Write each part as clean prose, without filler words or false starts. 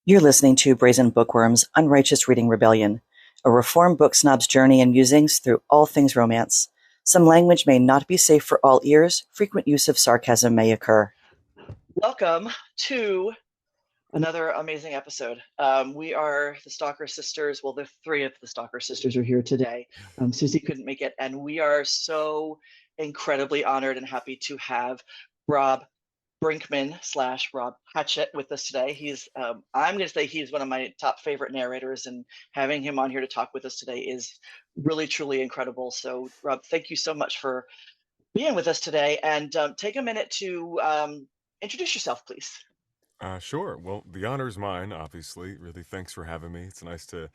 You're listening to Brayzen Bookworm's Unrighteous Reading Rebellion, a reformed book snob's journey and musings through all things romance. Some language may not be safe for all ears. Frequent use of sarcasm may occur. Welcome to another amazing episode. We are the Stalker Sisters. Well, the three of the Stalker Sisters are here today. Susie couldn't make it, and we are so incredibly honored and happy to have Rob Brinkmann / Rob Hatchet with us today. I'm going to say he's one of my top favorite narrators, and having him on here to talk with us today is really, truly incredible. So, Rob, thank you so much for being with us today, and take a minute to introduce yourself, please. Sure. Well, the honor is mine, obviously. Really, thanks for having me. It's nice to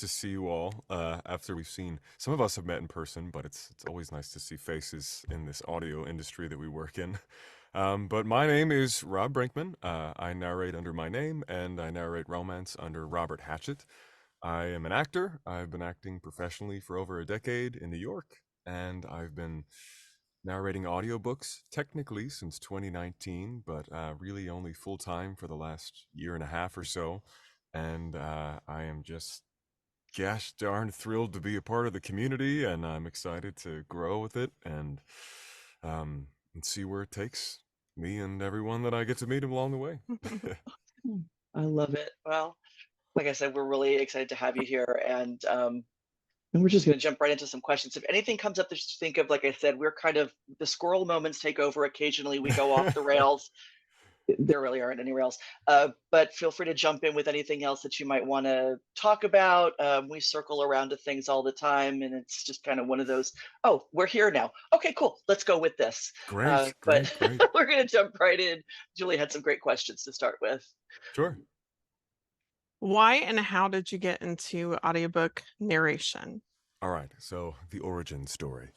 see you all. After we've seen, some of us have met in person, but it's always nice to see faces in this audio industry that we work in. But my name is Rob Brinkmann. I narrate under my name, and I narrate romance under Robert Hatchet. I am an actor. I've been acting professionally for over a decade in New York, and I've been narrating audiobooks technically since 2019, but really only full time for the last year and a half or so. And I am just gosh darn thrilled to be a part of the community, and I'm excited to grow with it and see where it takes me and everyone that I get to meet along the way. I love it. Well, like I said, we're really excited to have you here, and we're just going to jump right into some questions. If anything comes up that you think of, like I said, we're kind of the squirrel moments take over. Occasionally, we go off the rails. There really aren't any rails, but feel free to jump in with anything else that you might want to talk about. We circle around to things all the time, and it's just kind of one of those, oh, we're here now. Okay, cool. Let's go with this. Great. But we're going to jump right in. Julie had some great questions to start with. Sure. Why and how did you get into audiobook narration? All right, so the origin story.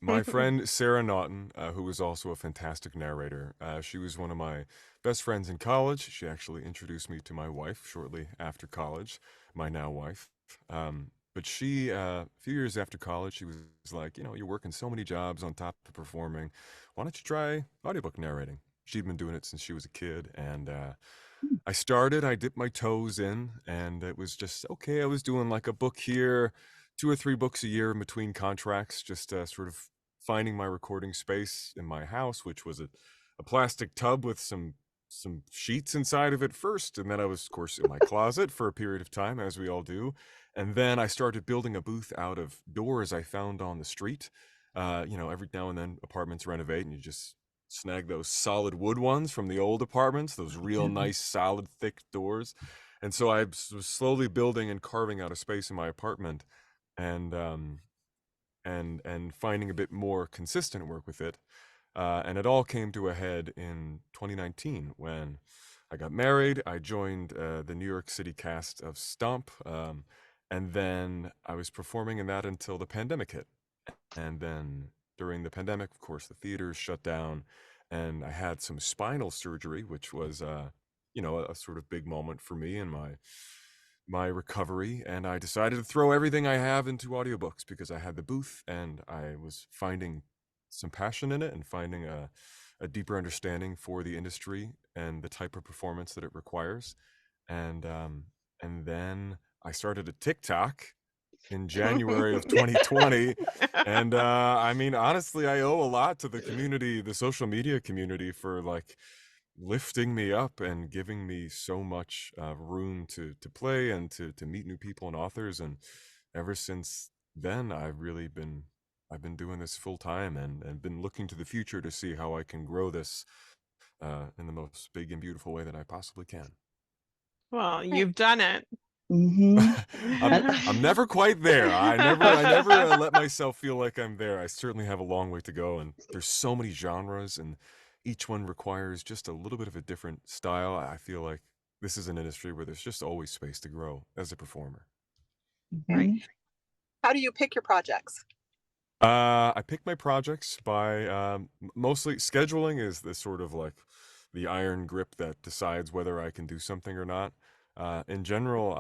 My friend Sarah Naughton, who was also a fantastic narrator, she was one of my best friends in college. She actually introduced me to my wife shortly after college, my now wife. But she, a few years after college, she was like, you're working so many jobs on top of performing. Why don't you try audiobook narrating? She'd been doing it since she was a kid, and I dipped my toes in, and it was just okay. I was doing like a book here, 2 or 3 books a year in between contracts, just sort of finding my recording space in my house, which was a plastic tub with some sheets inside of it first, and then I was, of course, in my closet for a period of time, as we all do, and then I started building a booth out of doors I found on the street. Every now and then apartments renovate, and you just snag those solid wood ones from the old apartments, those real nice, solid, thick doors. And so I was slowly building and carving out a space in my apartment, and finding a bit more consistent work with it. And it all came to a head in 2019 when I got married. I joined the New York City cast of Stomp, and then I was performing in that until the pandemic hit. And then during the pandemic, of course, the theaters shut down, and I had some spinal surgery, which was, a sort of big moment for me in my recovery. And I decided to throw everything I have into audiobooks because I had the booth, and I was finding some passion in it and finding a deeper understanding for the industry and the type of performance that it requires. And then I started a TikTok in January of 2020. And honestly, I owe a lot to the community, the social media community, for like lifting me up and giving me so much room to play and to meet new people and authors. And ever since then, I've been doing this full time and been looking to the future to see how I can grow this in the most big and beautiful way that I possibly can. Well, you've done it. I'm never quite there. I never let myself feel like I'm there. I certainly have a long way to go, and there's so many genres, and each one requires just a little bit of a different style. I feel like this is an industry where there's just always space to grow as a performer. Right. How do you pick your projects? I pick my projects by mostly scheduling is the sort of like the iron grip that decides whether I can do something or not. In general,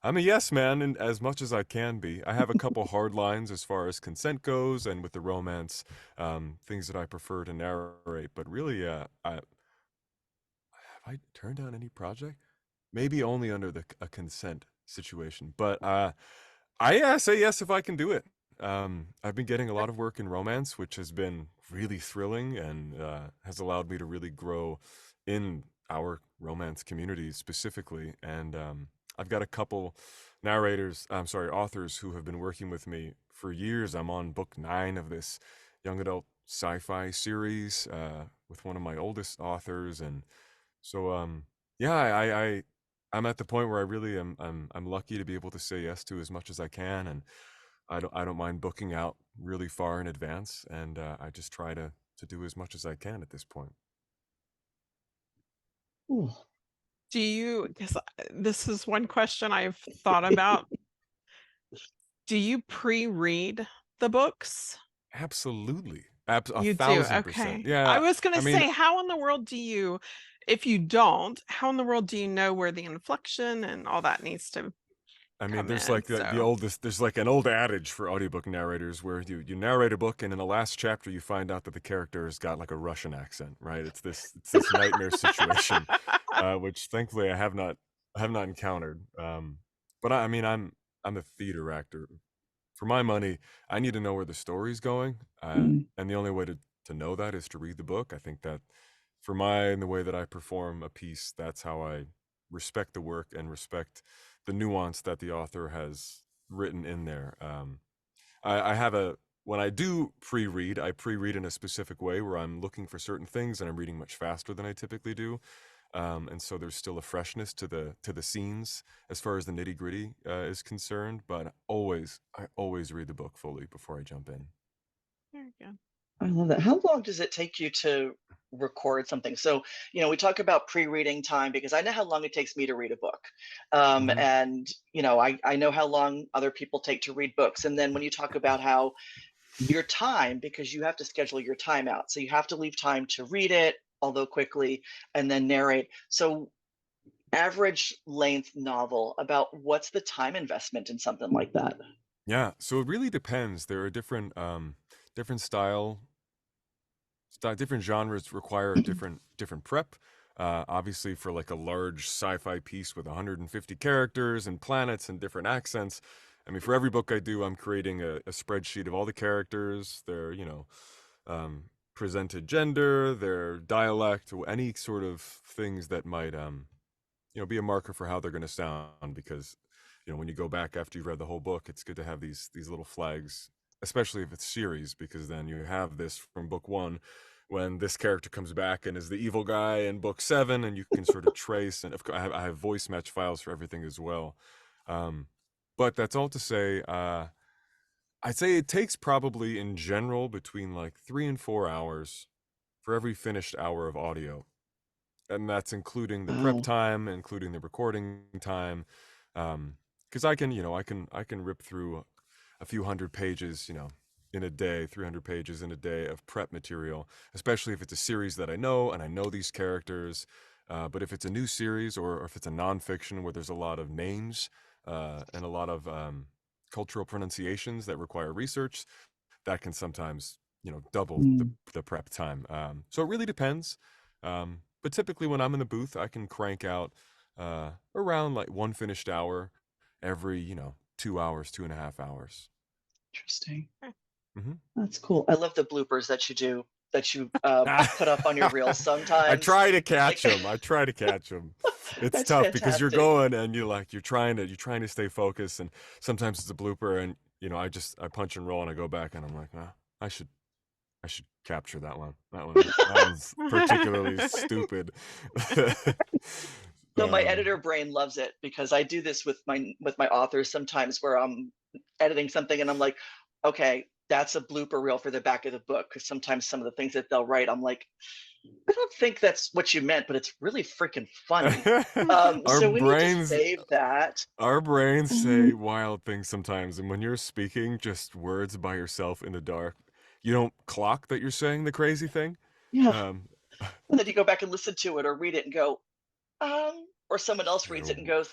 I'm a yes man, and as much as I can be. I have a couple hard lines as far as consent goes, and with the romance, things that I prefer to narrate. But really, have I turned down any project? maybe only under a consent situation. But I say yes if I can do it. I've been getting a lot of work in romance, which has been really thrilling and has allowed me to really grow in our romance community specifically. And I've got a couple authors who have been working with me for years. I'm on book 9 of this young adult sci-fi series with one of my oldest authors, and so yeah, I'm at the point where I really am I'm lucky to be able to say yes to as much as I can, and I don't mind booking out really far in advance, and I just try to do as much as I can at this point. Ooh. Do you, because this is one question I've thought about. Do you pre-read the books? Absolutely. You do. 1,000%. Okay. Yeah. I was going I to mean, say, how in the world do you, if you don't, how in the world do you know where the inflection and all that needs to come there's in? like the So, oldest, there's like an old adage for audiobook narrators where you narrate a book and in the last chapter you find out that the character has got like a Russian accent, right? It's this nightmare situation, which thankfully I have not encountered. But I mean, I'm a theater actor. For my money, I need to know where the story's going, Mm. and the only way to know that is to read the book. I think that for the way that I perform a piece, that's how I respect the work and respect the nuance that the author has written in there. I have when I do pre-read, I pre-read in a specific way where I'm looking for certain things and I'm reading much faster than I typically do. And so there's still a freshness to the scenes as far as the nitty gritty is concerned. But I always read the book fully before I jump in. very good. I love that. How long does it take you to record something? So, we talk about pre-reading time because I know how long it takes me to read a book. Mhm. And, I know how long other people take to read books. And then when you talk about how your time, because you have to schedule your time out. So you have to leave time to read it, although quickly, and then narrate. So average length novel, about what's the time investment in something like that? Yeah, so it really depends. There are different different genres require different prep. Obviously, for like a large sci-fi piece with 150 characters and planets and different accents, I mean, for every book I do, I'm creating a spreadsheet of all the characters, their presented gender, their dialect, any sort of things that might be a marker for how they're going to sound. Because when you go back after you've read the whole book, it's good to have these little flags, especially if it's series, because then you have this from book 1 when this character comes back and is the evil guy in book 7, and you can sort of trace. And of course, I have voice match files for everything as well. But that's all to say, I'd say it takes probably in general between like 3 and 4 hours for every finished hour of audio, and that's including the prep Wow. time, including the recording time. Because I can rip through a few hundred pages, in a day, 300 pages in a day of prep material, especially if it's a series that I know and I know these characters. But if it's a new series or if it's a nonfiction where there's a lot of names and a lot of cultural pronunciations that require research, that can sometimes double Mm. the prep time. So it really depends. But typically when I'm in the booth, I can crank out around like one finished hour every 2 hours, 2.5 hours. Interesting. Mm-hmm. That's cool. I love the bloopers that you do, that you put up on your reels I sometimes. try to catch Like, them. I try to catch them. It's that's tough because you're fantastic. going and you're trying to stay focused, and sometimes it's a blooper, and I punch and roll and I go back and I'm like, I should capture that one. That one's particularly stupid. No, my editor brain loves it because I do this with my authors sometimes where I'm editing something and I'm like, okay, that's a blooper reel for the back of the book. Because sometimes some of the things that they'll write, I'm like, I don't think that's what you meant, but it's really freaking funny. Our So we need to brains save that. say wild things sometimes, and when you're speaking just words by yourself in the dark, you don't clock that you're saying the crazy thing. Yeah. Um, And then you go back and listen to it or read it and go, or someone else reads it and goes,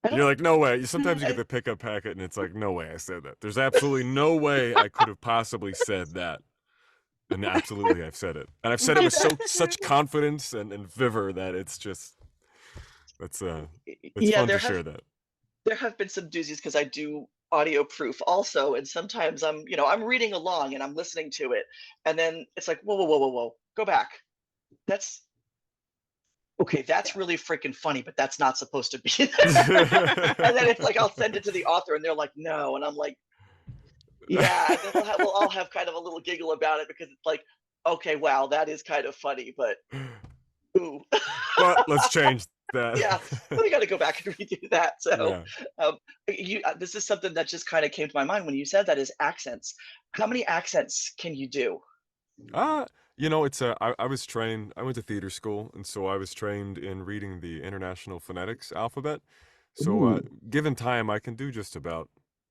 I You're don't. like, no way. Sometimes you get the pickup packet and it's like, no way I said that. There's absolutely no way I could have possibly said that. And absolutely I've said it. And I've said it with such confidence and vigor that it's just That's it's Yeah, fun to share that. there have been some doozies because I do audio proof also, and sometimes I'm reading along and I'm listening to it, and then it's like, whoa, whoa, whoa, whoa, whoa, go back. That's okay. That's really freaking funny, but that's not supposed to be. And then it's like I'll send it to the author, and they're like, no, and I'm like, yeah. And then we'll all have kind of a little giggle about it because it's like, okay, wow, that is kind of funny, but ooh. But let's change that. Yeah, we got to go back and redo that. So, Yeah. this is something that just kind of came to my mind when you said that is accents. How many accents can you do? It's I was trained. I went to theater school, and so I was trained in reading the International Phonetics alphabet. So, Ooh. given time, I can do just about.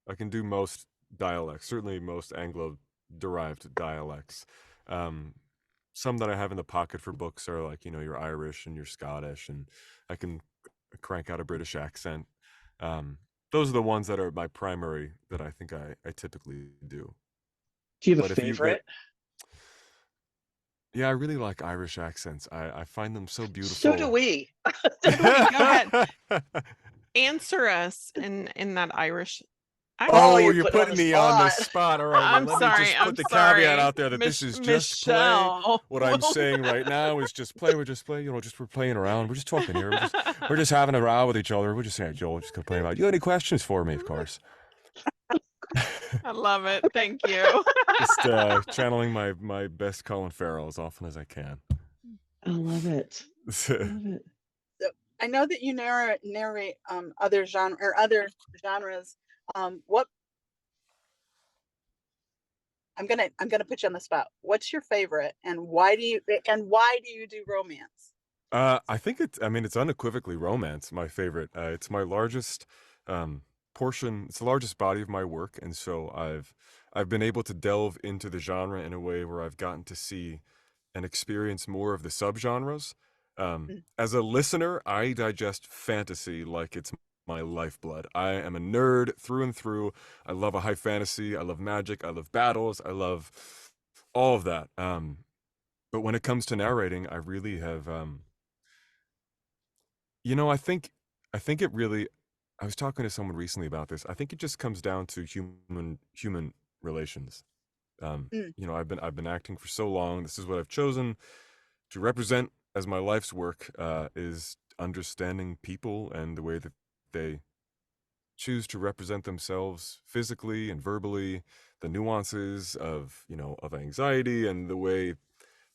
I can do most dialects. Certainly, most Anglo-derived dialects. Some that I have in the pocket for books are like your Irish and your Scottish, and I can crank out a British accent. Those are the ones that are my primary that I think I typically do. Do you have But a if you favorite? Yeah, I really like Irish accents. I find them so beautiful. So do we. Go ahead. Answer us in that Irish accent. Oh, you're you're putting putting me on the spot. All right, well, I'm let sorry. me just I'm put the sorry. caveat out there that this is just play. Michelle. What I'm saying right now is just play. We're just playing. We're playing around. We're just talking here. We're just having a row with each other. We're just saying, Joel, just complaining about. You have any questions for me? Of course. I love it. Thank you. Just channeling my best Colin Farrell as often as I can. I love it. I love it. So I know that you narrate other genres. What I'm gonna put you on the spot. What's your favorite, and why do you do romance? I think it's unequivocally romance, my favorite. It's my largest portion. It's the largest body of my work, and so I've been able to delve into the genre in a way where I've gotten to see and experience more of the subgenres. As a listener, I digest fantasy like it's my lifeblood. I am a nerd through and through. I love a high fantasy. I love magic. I love battles. I love all of that. But when it comes to narrating, I really have I think it really. I was talking to someone recently about this. I think it just comes down to human relations. I've been acting for so long. This is what I've chosen to represent as my life's work. Is understanding people and the way that they choose to represent themselves physically and verbally, the nuances of of anxiety and the way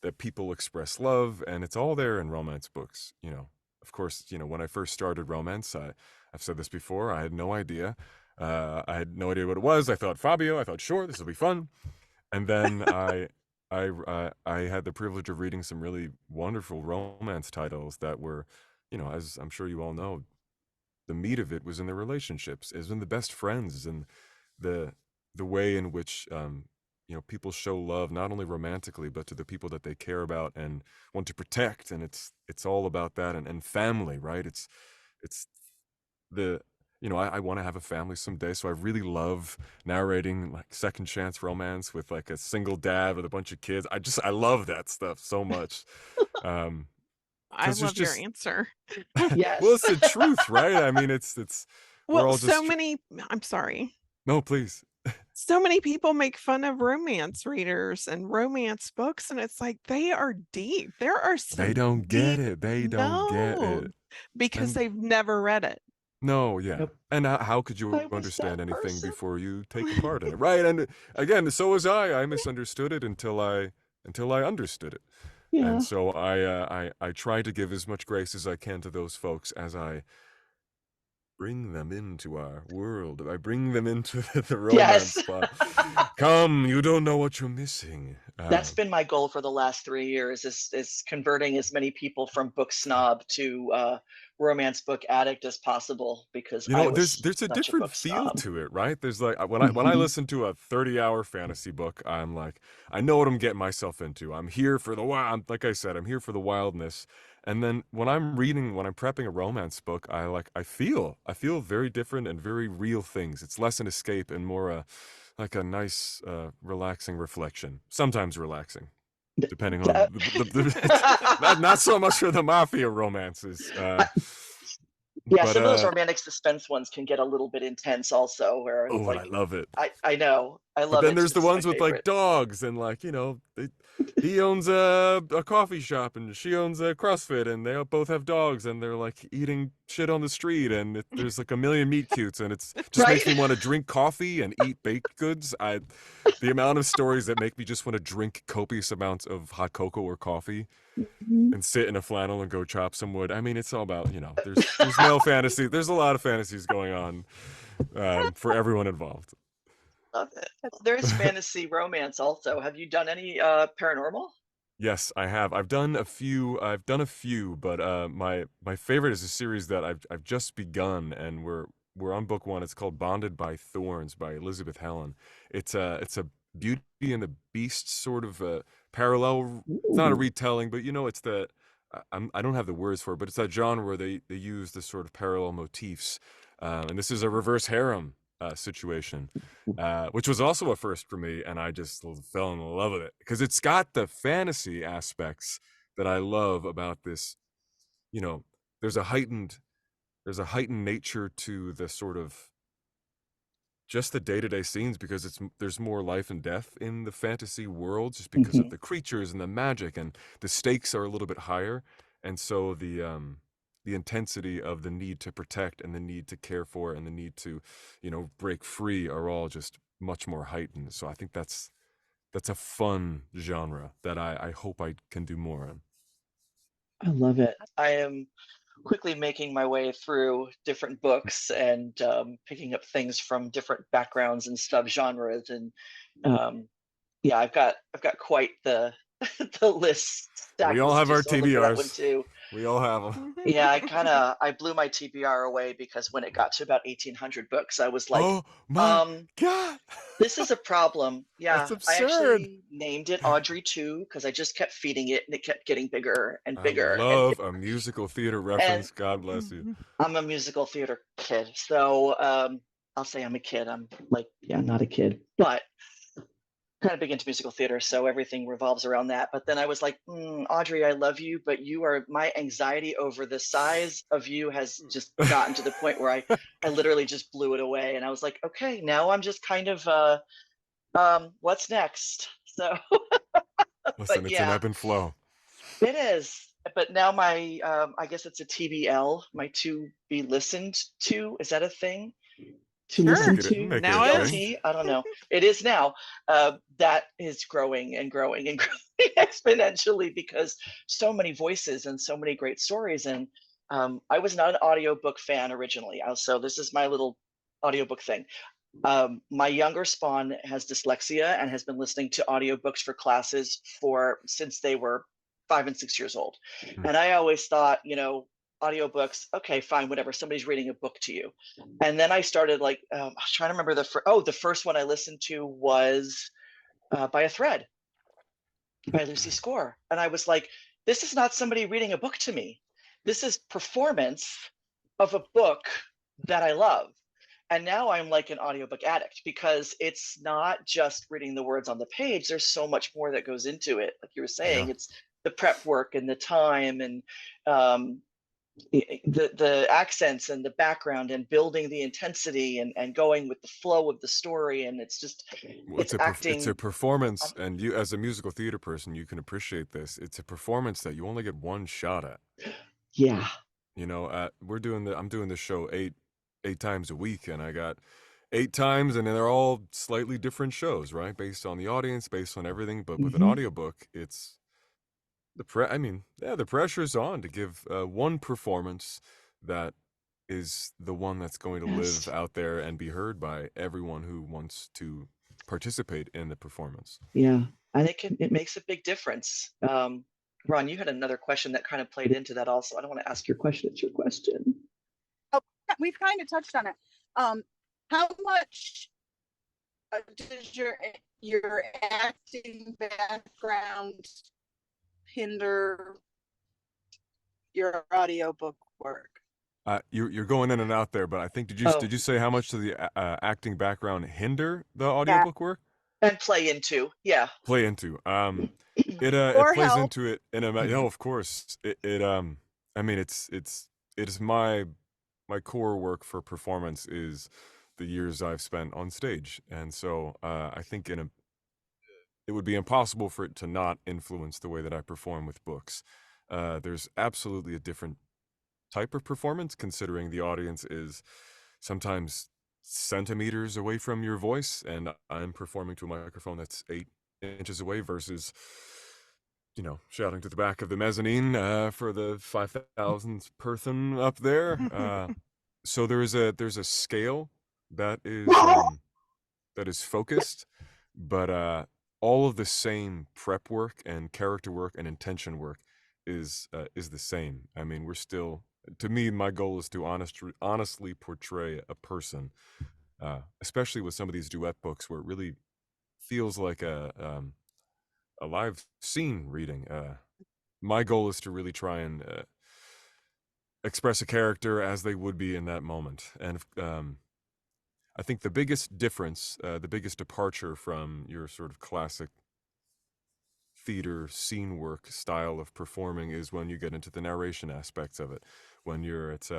that people express love, and it's all there in romance books. Of course, when I first started romance, I've said this before, I had no idea. I had no idea what it was. I thought Fabio. I thought, sure, this will be fun. And then I had the privilege of reading some really wonderful romance titles that were, as I'm sure you all know, the meat of it was in the relationships, is in the best friends, and the way in which people show love not only romantically but to the people that they care about and want to protect, and it's all about that, and family, right? It's the I want to have a family someday, so I really love narrating like second chance romance with like a single dad with a bunch of kids. I love that stuff so much. I love your answer. Yes. Well, it's the truth, right? I mean, it's we're all just I'm sorry. No, please. So many people make fun of romance readers and romance books, and it's like they are deep. There are some They don't get deep- it. They don't get it. because And- they've never read it. No, yeah. Nope. And how could I you was understand that anything person. before you take a part in it, right? And again, so was I. I misunderstood it until I understood it. Yeah. And so I try to give as much grace as I can to those folks as I bring them into our world. I bring them into the romance spot. Come, you don't know what you're missing. That's been my goal for the last 3 years is converting as many people from book snob to romance book addict as possible, because I was there's a such different book feel snob. to it, right? There's like when I listen to a 30-hour fantasy book, I'm like, I know what I'm getting myself into. I'm here for the wild, like I said, I'm here for the wildness. And then when I'm prepping a romance book, I feel very different and very real things. It's less an escape and more like a nice, relaxing reflection. Sometimes relaxing, depending on not so much for the mafia romances. Yeah, But some of those romantic suspense ones can get a little bit intense also, where it's oh, and I like, love it. I know, I But love then it too. there's the It's my ones with like favorite. dogs and like, you know, he owns a coffee shop and she owns a CrossFit and they both have dogs and they're like eating shit on the street and there's like a million meet cutes and it's just Right? makes me want to drink coffee and eat baked goods. The amount of stories that make me just want to drink copious amounts of hot cocoa or coffee Mhm. and sit in a flannel and go chop some wood. I mean, it's all about, you know, there's male fantasy. There's a lot of fantasies going on for everyone involved. Love it. There's fantasy romance also. Have you done any paranormal? Yes, I have. I've done a few. But my favorite is a series that I've just begun, and we're on book one. It's called Bonded by Thorns by Elizabeth Helen. It's a Beauty and the Beast sort of parallel. It's not a Ooh. retelling, but you know, it's the I don't have the words for it, but it's that genre where they use the sort of parallel motifs, and this is a reverse harem situation, which was also a first for me, and I just fell in love with it because it's got the fantasy aspects that I love about this. You know, there's a heightened nature to the sort of just the day-to-day scenes because there's more life and death in the fantasy world just because of Mhm. the creatures and the magic, and the stakes are a little bit higher, and so the intensity of the need to protect and the need to care for and the need to, you know, break free are all just much more heightened. So I think that's a fun genre that I hope I can do more on. I love it. I am quickly making my way through different books and picking up things from different backgrounds and subgenres, and yeah, I've got quite the the list We stacked all with have our just on look for that one TBRs. too. We all have them. Yeah, I blew my TBR away because when it got to about 1800 books, I was like, Oh my um, God. this is a problem. That's Yeah, I absurd. actually named it Audrey 2 because I just kept feeding it and it kept getting bigger and I bigger and love bigger. a musical theater And reference. God bless you. I'm a musical theater kid. So I'll say I'm a kid. I'm like, yeah, not a kid, but kind of big into musical theater. So everything revolves around that. But then I was like, Audrey, I love you, but you are my anxiety over the size of you has just gotten to the point where I literally just blew it away. And I was like, okay, now I'm just kind of what's next? So, Listen, but it's an yeah, ebb and flow. it is. But now my I guess it's a TBL, my to be listened to. Is that a thing? To Sure. listen Make it to a Now thing. is. TLT? I don't know. It is now. That is growing and growing and growing exponentially because so many voices and so many great stories. And I was not an audiobook fan originally. So this is my little audiobook thing. My younger spawn has dyslexia and has been listening to audiobooks for classes since they were 5 and 6 years old. Hmm. And I always thought, audiobooks, okay, fine, whatever. Somebody's reading a book to you. And then I started like, I was trying to remember the first one I listened to was By a Thread by Lucy Score. And I was like, this is not somebody reading a book to me. This is performance of a book that I love. And now I'm like an audiobook addict because it's not just reading the words on the page. There's so much more that goes into it. Like you were saying, Yeah. it's the prep work and the time and the accents and the background and building the intensity and going with the flow of the story. And it's just, Well, it's it's a acting. performance, and you, as a musical theater person, you can appreciate this. It's a performance that you only get one shot at. Yeah. You know, I'm doing this show eight times a week, and I got 8 times, and they're all slightly different shows, right? Based on the audience, based on everything. But with an Mhm. audiobook, it's the pressure's on to give one performance that is the one that's going to Yes. live out there and be heard by everyone who wants to participate in the performance. Yeah. And it makes a big difference. Ron, you had another question that kind of played into that also. I don't want to ask your question. It's your question. Oh, we've kind of touched on it. How much does your acting background hinder your audiobook work? You're going in and out there, but I think did Oh, you say how much does the acting background hinder the Yeah. audiobook work? and play into. Yeah. Play into it Or plays help. into it in a of course it I mean it is my my core work for performance is the years I've spent on stage, and so I think it would be impossible for it to not influence the way that I perform with books. There's absolutely a different type of performance, considering the audience is sometimes centimeters away from your voice, and I'm performing to a microphone that's 8 inches away versus, shouting to the back of the mezzanine for the 5,000th person up there. So there's a scale that is focused, but all of the same prep work and character work and intention work is the same. I mean, we're still, to me, my goal is to honestly portray a person, especially with some of these duet books where it really feels like a live scene reading. My goal is to really try and express a character as they would be in that moment. And I think the biggest difference, the biggest departure from your sort of classic theater scene work style of performing is when you get into the narration aspects of it. When you're at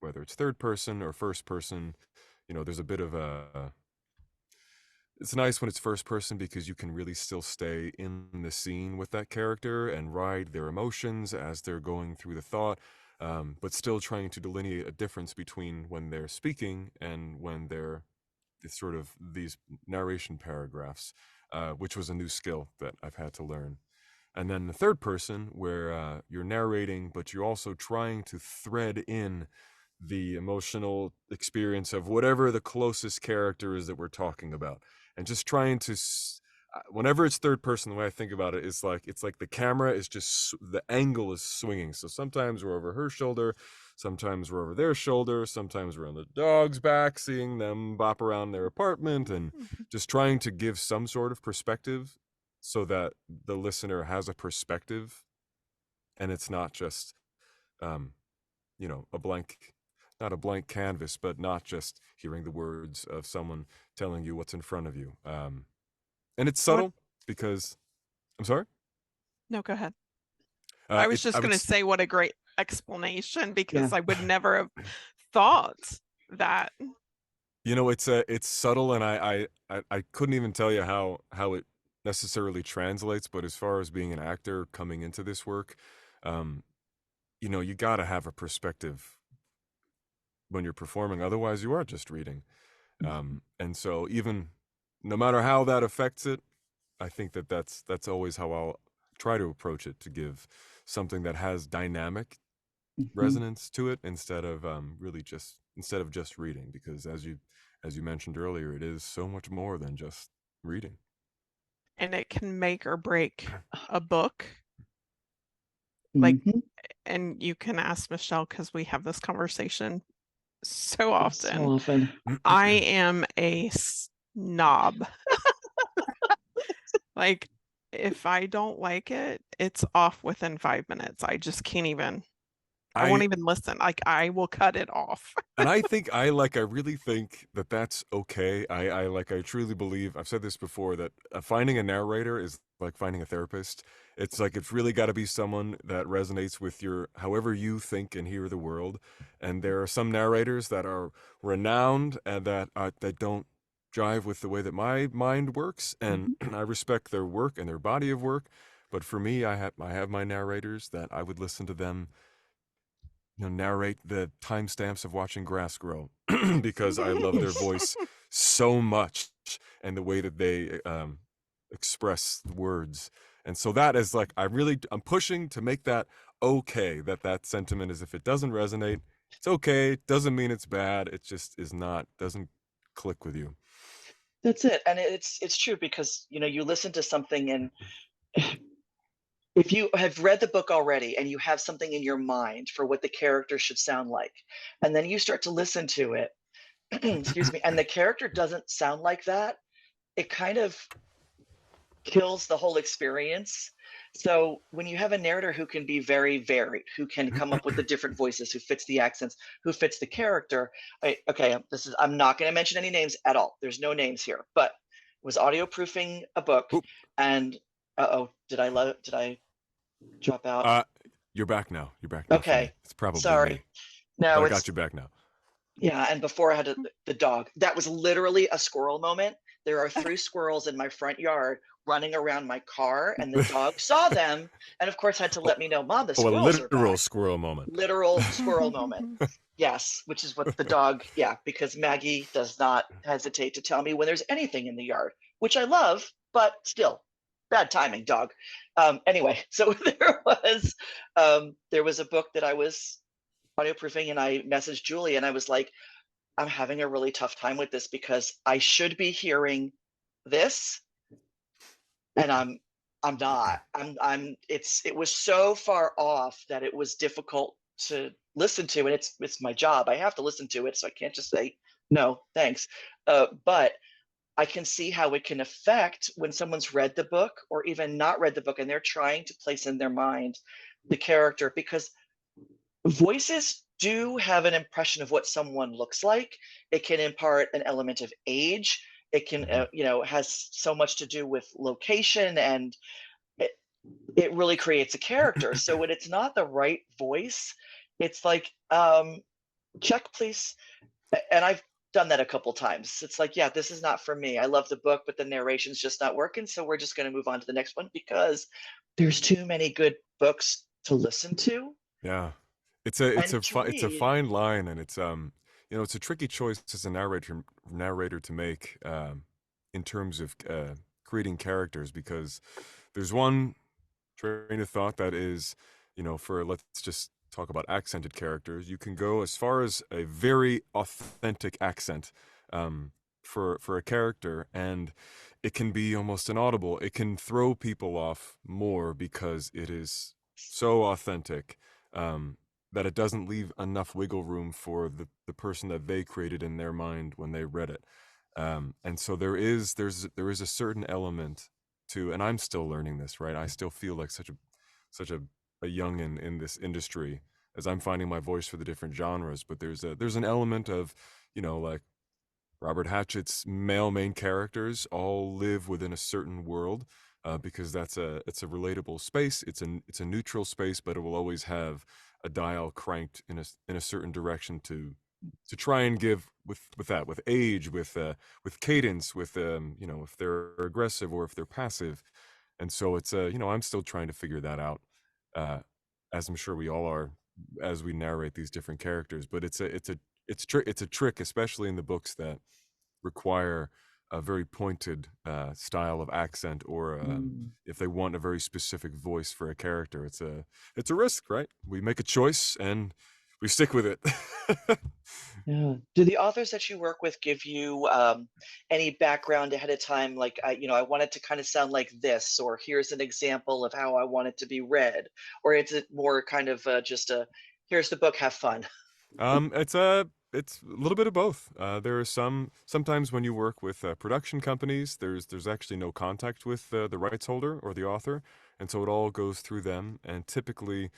whether it's third person or first person, there's a bit of it's nice when it's first person because you can really still stay in the scene with that character and ride their emotions as they're going through the thought, but still trying to delineate a difference between when they're speaking and when they're sort of these narration paragraphs, which was a new skill that I've had to learn. And then the third person, where you're narrating, but you're also trying to thread in the emotional experience of whatever the closest character is that we're talking about, and just trying to. Whenever it's third person, the way I think about it is it's like the camera is just, the angle is swinging. So sometimes we're over her shoulder, sometimes we're over their shoulder, sometimes we're on the dog's back, seeing them bop around their apartment, and just trying to give some sort of perspective so that the listener has a perspective, and it's not just, a blank, not a blank canvas, but not just hearing the words of someone telling you what's in front of you. And it's subtle because, I'm sorry? No, go ahead. I was just going to say what a great explanation, because I would never have thought that. It's subtle, and I couldn't even tell you how it necessarily translates, but as far as being an actor coming into this work, you got to have a perspective when you're performing, otherwise you are just reading. And so even no matter how that affects it, I think that's always how I'll try to approach it, to give something that has dynamic resonance to it instead of just reading, because as you mentioned earlier, it is so much more than just reading. And it can make or break a book. And you can ask Michelle, because we have this conversation so often. I am a snob. Like, if I don't like it, it's off within 5 minutes. I just can't even. I won't even listen. Like, I will cut it off. And I really think that that's okay. I truly believe, I've said this before, that finding a narrator is like finding a therapist. It's like, it's really got to be someone that resonates with however you think and hear the world. And there are some narrators that are renowned and that don't jive with the way that my mind works. And I respect their work and their body of work. But for me, I have my narrators that I would listen to them narrate the timestamps of watching grass grow because I love their voice so much and the way that they express words. And so that is like, I'm pushing to make that okay, that sentiment is, if it doesn't resonate, it's okay. It doesn't mean it's bad. It just doesn't click with you. That's it. And it's true, because, you listen to something, and if you have read the book already and you have something in your mind for what the character should sound like, and then you start to listen to it, excuse me, and the character doesn't sound like that, it kind of kills the whole experience. So when you have a narrator who can be very varied, who can come up with the different voices, who fits the accents, who fits the character. I'm not going to mention any names at all. There's no names here, but was audio proofing a book. Oop. And did I drop out? You're back now. You're back now. Okay. It's probably sorry. me. No, but I got you back now. Yeah, and before I had the dog, that was literally a squirrel moment. There are 3 squirrels in my front yard running around my car, and the dog saw them, and of course had to let me know, "Mom, the Oh, a squirrels are literal back." squirrel moment. Literal squirrel moment. Yes, which is what the dog, yeah, because Maggie does not hesitate to tell me when there's anything in the yard, which I love, but still, bad timing, dog. Anyway, so there was a book that I was audioproofing, and I messaged Julie, and I was like, I'm having a really tough time with this because I should be hearing this, and I'm not. It was so far off that it was difficult to listen to, and it's my job. I have to listen to it, so I can't just say no, thanks. But I can see how it can affect when someone's read the book or even not read the book, and they're trying to place in their mind the character, because voices do have an impression of what someone looks like. It can impart an element of age. It can, has so much to do with location, and it, it really creates a character. So when it's not the right voice, it's like, check, please. And I've done that a couple times. It's like, yeah, this is not for me. I love the book, but the narration's just not working. So we're just going to move on to the next one because there's too many good books to listen to. Yeah. It's And to a read. fine line, and it's it's a tricky choice as a narrator to make in terms of creating characters, because there's one train of thought that is, for, let's just talk about accented characters, you can go as far as a very authentic accent for a character, and it can be almost inaudible. It can throw people off more because it is so authentic that it doesn't leave enough wiggle room for the person that they created in their mind when they read it. And so there is a certain element to, and I'm still learning this, right? I still feel like such a youngin in this industry as I'm finding my voice for the different genres. But there's an element of, like Robert Hatchet's male main characters all live within a certain world, because it's a relatable space. It's a neutral space, but it will always have a dial cranked in a certain direction to try and give with age, with cadence, with if they're aggressive or if they're passive. And so it's I'm still trying to figure that out, as I'm sure we all are, as we narrate these different characters. But it's a trick, especially in the books that require a very pointed style of accent, or if they want a very specific voice for a character. It's a risk, right? We make a choice and we stick with it. Yeah. Do the authors that you work with give you any background ahead of time? Like, I want it to kind of sound like this, or here's an example of how I want it to be read, or is it more kind of just here's the book, have fun? It's a little bit of both. There are sometimes when you work with production companies, there's actually no contact with the rights holder or the author, and so it all goes through them. And typically,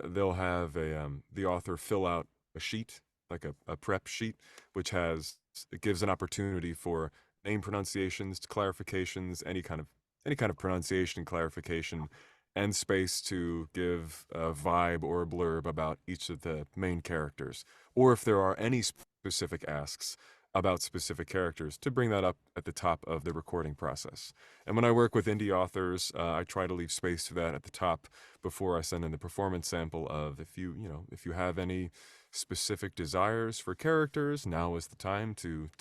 they'll have the author fill out a sheet, like a prep sheet, which it gives an opportunity for name pronunciations, clarifications, any kind of pronunciation clarification, and space to give a vibe or a blurb about each of the main characters, or if there are any specific asks about specific characters, to bring that up at the top of the recording process. And when I work with indie authors, I try to leave space for that at the top before I send in the performance sample of, if you have any specific desires for characters, now is the time to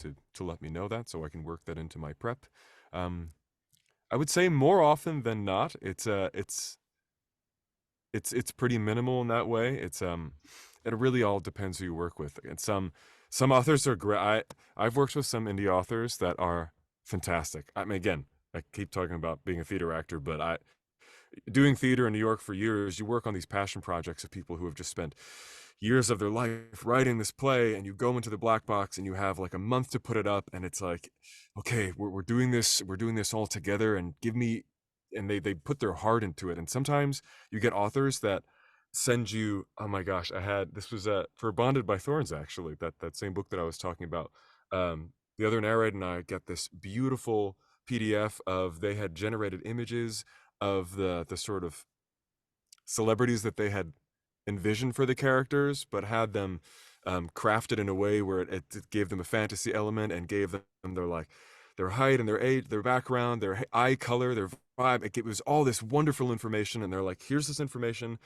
let me know that, so I can work that into my prep. I would say more often than not, it's pretty minimal in that way. It really all depends who you work with. And some authors are great. I've worked with some indie authors that are fantastic. I mean, again, I keep talking about being a theater actor, but doing theater in New York for years, you work on these passion projects of people who have just spent years of their life writing this play, and you go into the black box and you have like a month to put it up, and it's like, okay, we're doing this all together, and they put their heart into it. And sometimes you get authors that send you, oh my gosh, this was for Bonded by Thorns, actually, that same book that I was talking about. The other narrator and I got this beautiful PDF of, they had generated images of the sort of celebrities that they had envisioned for the characters, but had them crafted in a way where it gave them a fantasy element and gave them their height and their age, their background, their eye color, their vibe. It was all this wonderful information, and they're like, here's this information,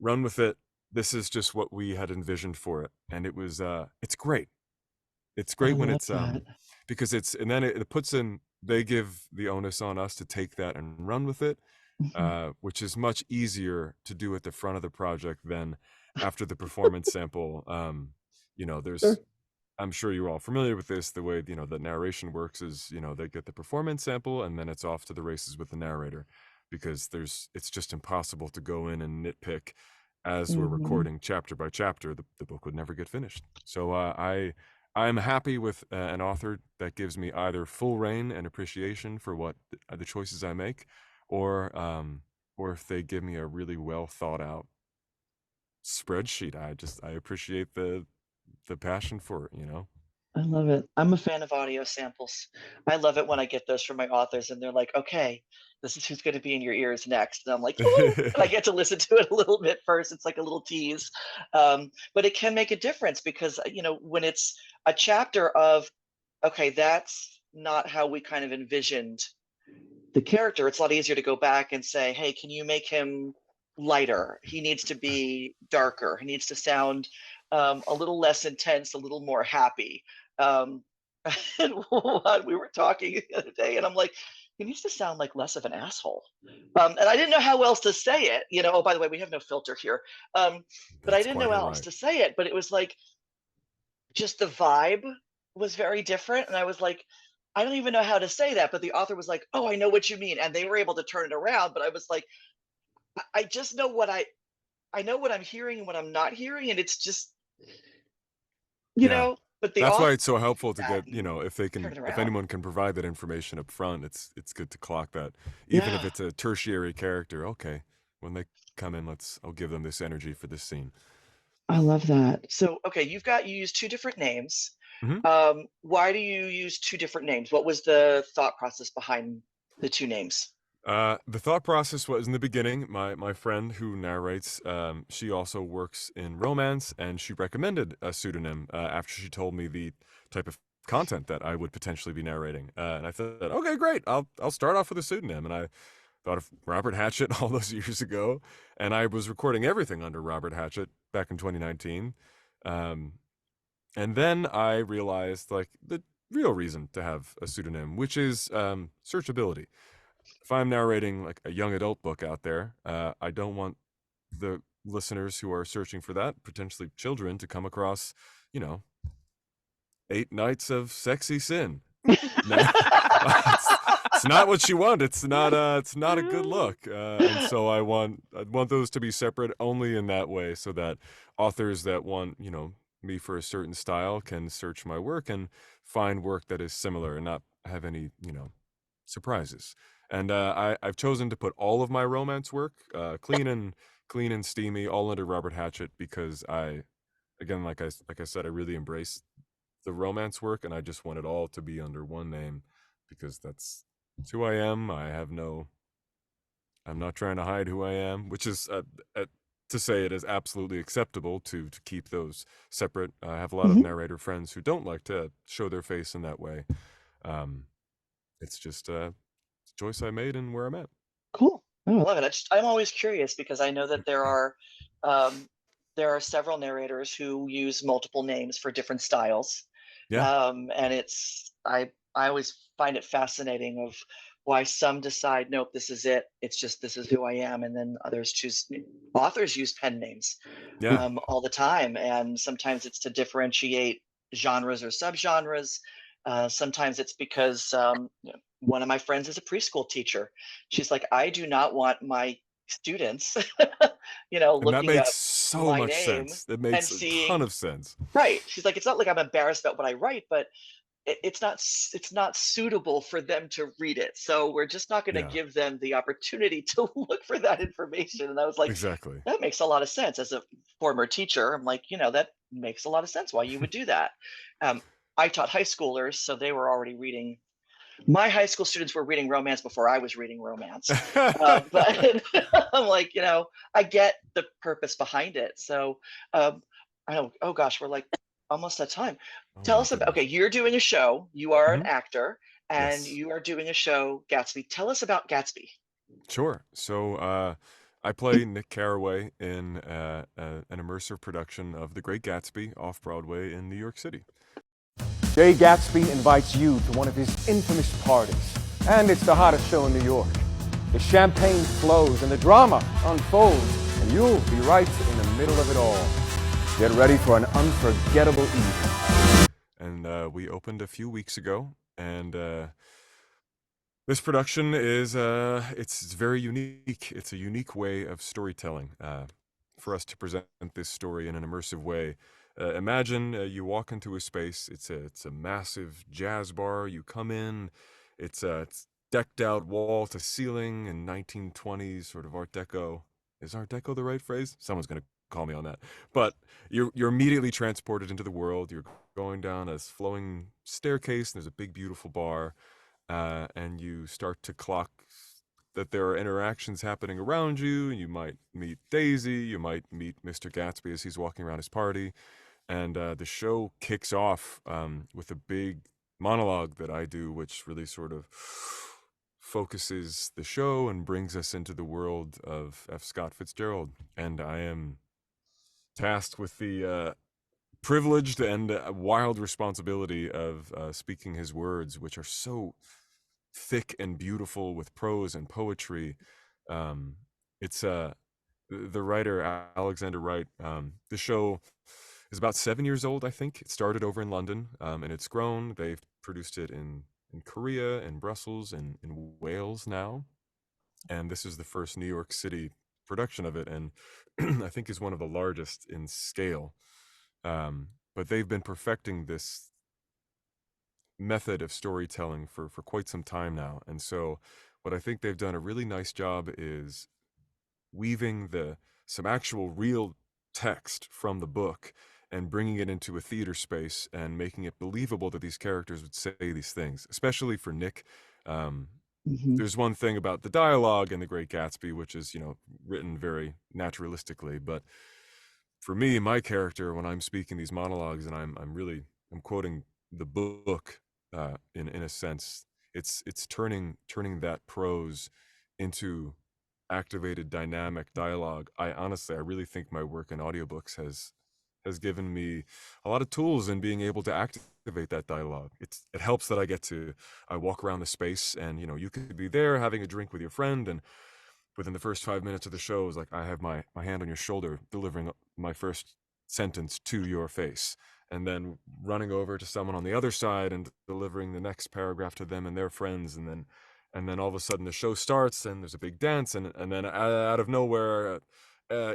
run with it. This is just what we had envisioned for it. And it was, it's great. It's great when it's, because it's, and then it puts in, they give the onus on us to take that and run with it, which is much easier to do at the front of the project than after the performance sample. You know, there's, I'm sure you're all familiar with this. The way, you know, the narration works is, you know, they get the performance sample and then it's off to the races with the narrator, because it's just impossible to go in and nitpick as we're recording chapter by chapter. The book would never get finished. So I'm happy with an author that gives me either full reign and appreciation for what the choices I make, or if they give me a really well thought out spreadsheet. I appreciate the passion for it, you know. I love it. I'm a fan of audio samples. I love it when I get those from my authors and they're like, okay, this is who's going to be in your ears next. And I'm like, oh, and I get to listen to it a little bit first. It's like a little tease. But it can make a difference because, you know, when it's a chapter of, okay, that's not how we kind of envisioned the character, it's a lot easier to go back and say, hey, can you make him lighter? He needs to be darker. He needs to sound a little less intense, a little more happy. And we were talking the other day, and I'm like, he needs to sound like less of an asshole. And I didn't know how else to say it. You know, oh, by the way, we have no filter here. But I didn't know how else to say it. But it was like, just the vibe was very different. And I was like, I don't even know how to say that. But the author was like, oh, I know what you mean. And they were able to turn it around. But I was like, I just know what I know what I'm hearing and what I'm not hearing. And it's just, you know, but that's why it's so helpful to get, you know, if anyone can provide that information up front, it's good to clock that. Even if it's a tertiary character, okay, when they come in, I'll give them this energy for this scene. I love that. So, okay, you use two different names. Why do you use two different names? What was the thought process behind the two names? The thought process was, in the beginning, my friend who narrates, she also works in romance, and she recommended a pseudonym after she told me the type of content that I would potentially be narrating. And I thought, okay, great, I'll start off with a pseudonym. And I thought of Robert Hatchet all those years ago, and I was recording everything under Robert Hatchet back in 2019. And then I realized, like, the real reason to have a pseudonym, which is searchability. If I'm narrating like a young adult book out there, I don't want the listeners who are searching for that, potentially children, to come across, you know, 8 Nights of Sexy Sin. It's not what you want. It's not a good look. And so I want those to be separate only in that way, so that authors that want, you know, me for a certain style can search my work and find work that is similar and not have any, you know, surprises. And I've chosen to put all of my romance work, clean and steamy, all under Robert Hatchet, because again, like I said, I really embrace the romance work, and I just want it all to be under one name, because that's who I am. I'm not trying to hide who I am, which is to say it is absolutely acceptable to keep those separate. I have a lot of narrator friends who don't like to show their face in that way. It's just a choice I made and where I'm at. Cool. Oh, I love it. I'm always curious, because I know that there are several narrators who use multiple names for different styles. And I always find it fascinating of why some decide, nope, this is it. It's just, this is who I am. And then authors use pen names all the time. And sometimes it's to differentiate genres or subgenres. Sometimes it's because you know, one of my friends is a preschool teacher. She's like, I do not want my students, you know, looking that makes up so much sense. It makes a ton of sense. Right. She's like, it's not like I'm embarrassed about what I write, but it's not suitable for them to read it. So we're just not going to give them the opportunity to look for that information. And I was like, exactly. That makes a lot of sense. As a former teacher, I'm like, you know, that makes a lot of sense why you would do that. I taught high schoolers, so they were already reading. My high school students were reading romance before I was reading romance. But I'm like, you know, I get the purpose behind it. So Oh gosh, we're like almost at time. Oh Tell my us about, goodness. okay, you're doing a show, you are an Mhm. actor, and Yes. you are doing a show, Gatsby. Tell us about Gatsby. Sure. So I play Nick Carraway in an immersive production of The Great Gatsby off Broadway in New York City. Jay Gatsby invites you to one of his infamous parties, and it's the hottest show in New York. The champagne flows and the drama unfolds, and you'll be right in the middle of it all. Get ready for an unforgettable evening. And we opened a few weeks ago, and this production is it's very unique. It's a unique way of storytelling for us to present this story in an immersive way. Imagine you walk into a space. It's a massive jazz bar. You come in. It's decked out wall to ceiling in 1920s sort of Art Deco. Is Art Deco the right phrase? Someone's gonna call me on that. But you're immediately transported into the world. You're going down a flowing staircase, and there's a big, beautiful bar. And you start to clock that there are interactions happening around you. You might meet Daisy, you might meet Mr. Gatsby as he's walking around his party, and the show kicks off with a big monologue that I do, which really sort of focuses the show and brings us into the world of F. Scott Fitzgerald. And I am tasked with the privileged and wild responsibility of speaking his words, which are so thick and beautiful with prose and poetry. Um, it's the writer Alexander Wright. The show is about 7 years old, I think. It started over in London, and it's grown. They've produced it in Korea and Brussels and in Wales now, and this is the first New York City production of it, and I think is one of the largest in scale. But they've been perfecting this method of storytelling for quite some time now. And so what I think they've done a really nice job is weaving some actual real text from the book and bringing it into a theater space and making it believable that these characters would say these things, especially for Nick. There's one thing about the dialogue in The Great Gatsby, which is, written very naturalistically, but for me, my character, when I'm speaking these monologues and I'm quoting the book, in a sense, it's turning that prose into activated dynamic dialogue. I really think my work in audiobooks has given me a lot of tools in being able to activate that dialogue. It helps that I walk around the space, and you could be there having a drink with your friend, and within the first 5 minutes of the show, is like I have my hand on your shoulder delivering my first sentence to your face, and then running over to someone on the other side and delivering the next paragraph to them and their friends, and then all of a sudden the show starts and there's a big dance, and then out of nowhere,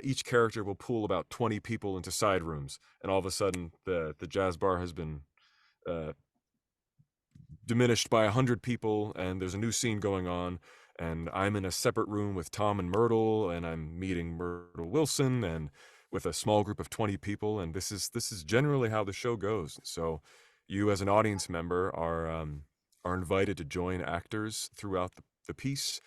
each character will pull about 20 people into side rooms, and all of a sudden the jazz bar has been diminished by 100 people, and there's a new scene going on, and I'm in a separate room with Tom and Myrtle, and I'm meeting Myrtle Wilson, and with a small group of 20 people, and this is generally how the show goes. So you as an audience member are invited to join actors throughout the piece.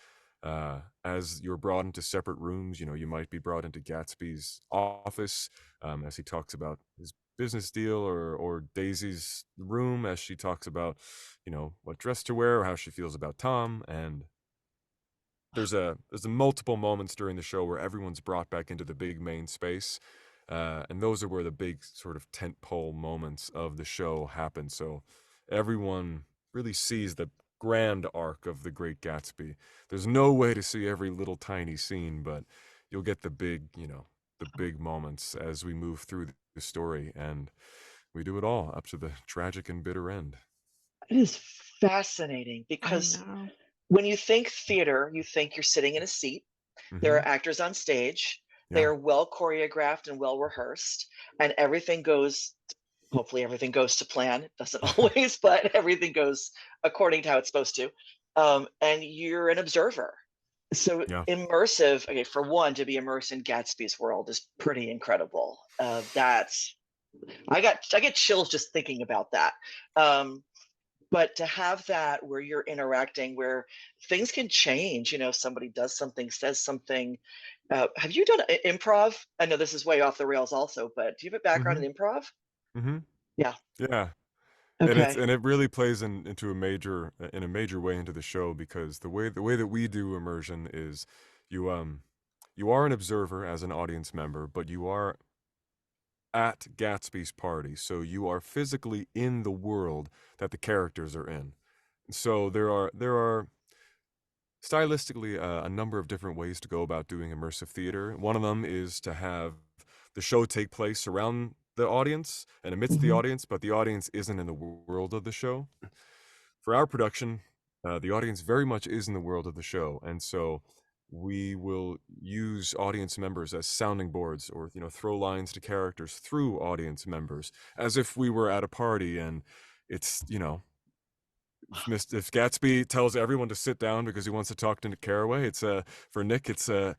As you're brought into separate rooms, you might be brought into Gatsby's office, as he talks about his business deal, or Daisy's room as she talks about, what dress to wear or how she feels about Tom. And there's a multiple moments during the show where everyone's brought back into the big main space, and those are where the big sort of tentpole moments of the show happen. So everyone really sees the grand arc of The Great Gatsby. There's no way to see every little tiny scene, but you'll get the big moments as we move through the story, and we do it all up to the tragic and bitter end. It is fascinating I because know. when you think theater, you think you're sitting in a seat. There Mhm. are actors on stage. They Yeah. are well choreographed and well rehearsed, and hopefully everything goes to plan. It doesn't always, but everything goes according to how it's supposed to. And you're an observer. So Yeah. immersive, okay, for one, to be immersed in Gatsby's world is pretty incredible. I get chills just thinking about that. But to have that where you're interacting, where things can change, somebody does something, says something, Have you done improv? I know this is way off the rails also, but do you have a background Mm-hmm. in improv? Mm-hmm. Yeah. Yeah. Okay. And it really plays into a major way into the show, because the way that we do immersion is you are an observer as an audience member, but you are at Gatsby's party, so you are physically in the world that the characters are in. So there are stylistically a number of different ways to go about doing immersive theater. One of them is to have the show take place around the audience and amidst the Mhm. audience, but the audience isn't in the world of the show. For our production, the audience very much is in the world of the show, and so we will use audience members as sounding boards, or throw lines to characters through audience members, as if we were at a party. And it's if Gatsby tells everyone to sit down because he wants to talk to Nick Carraway, it's for Nick, it's an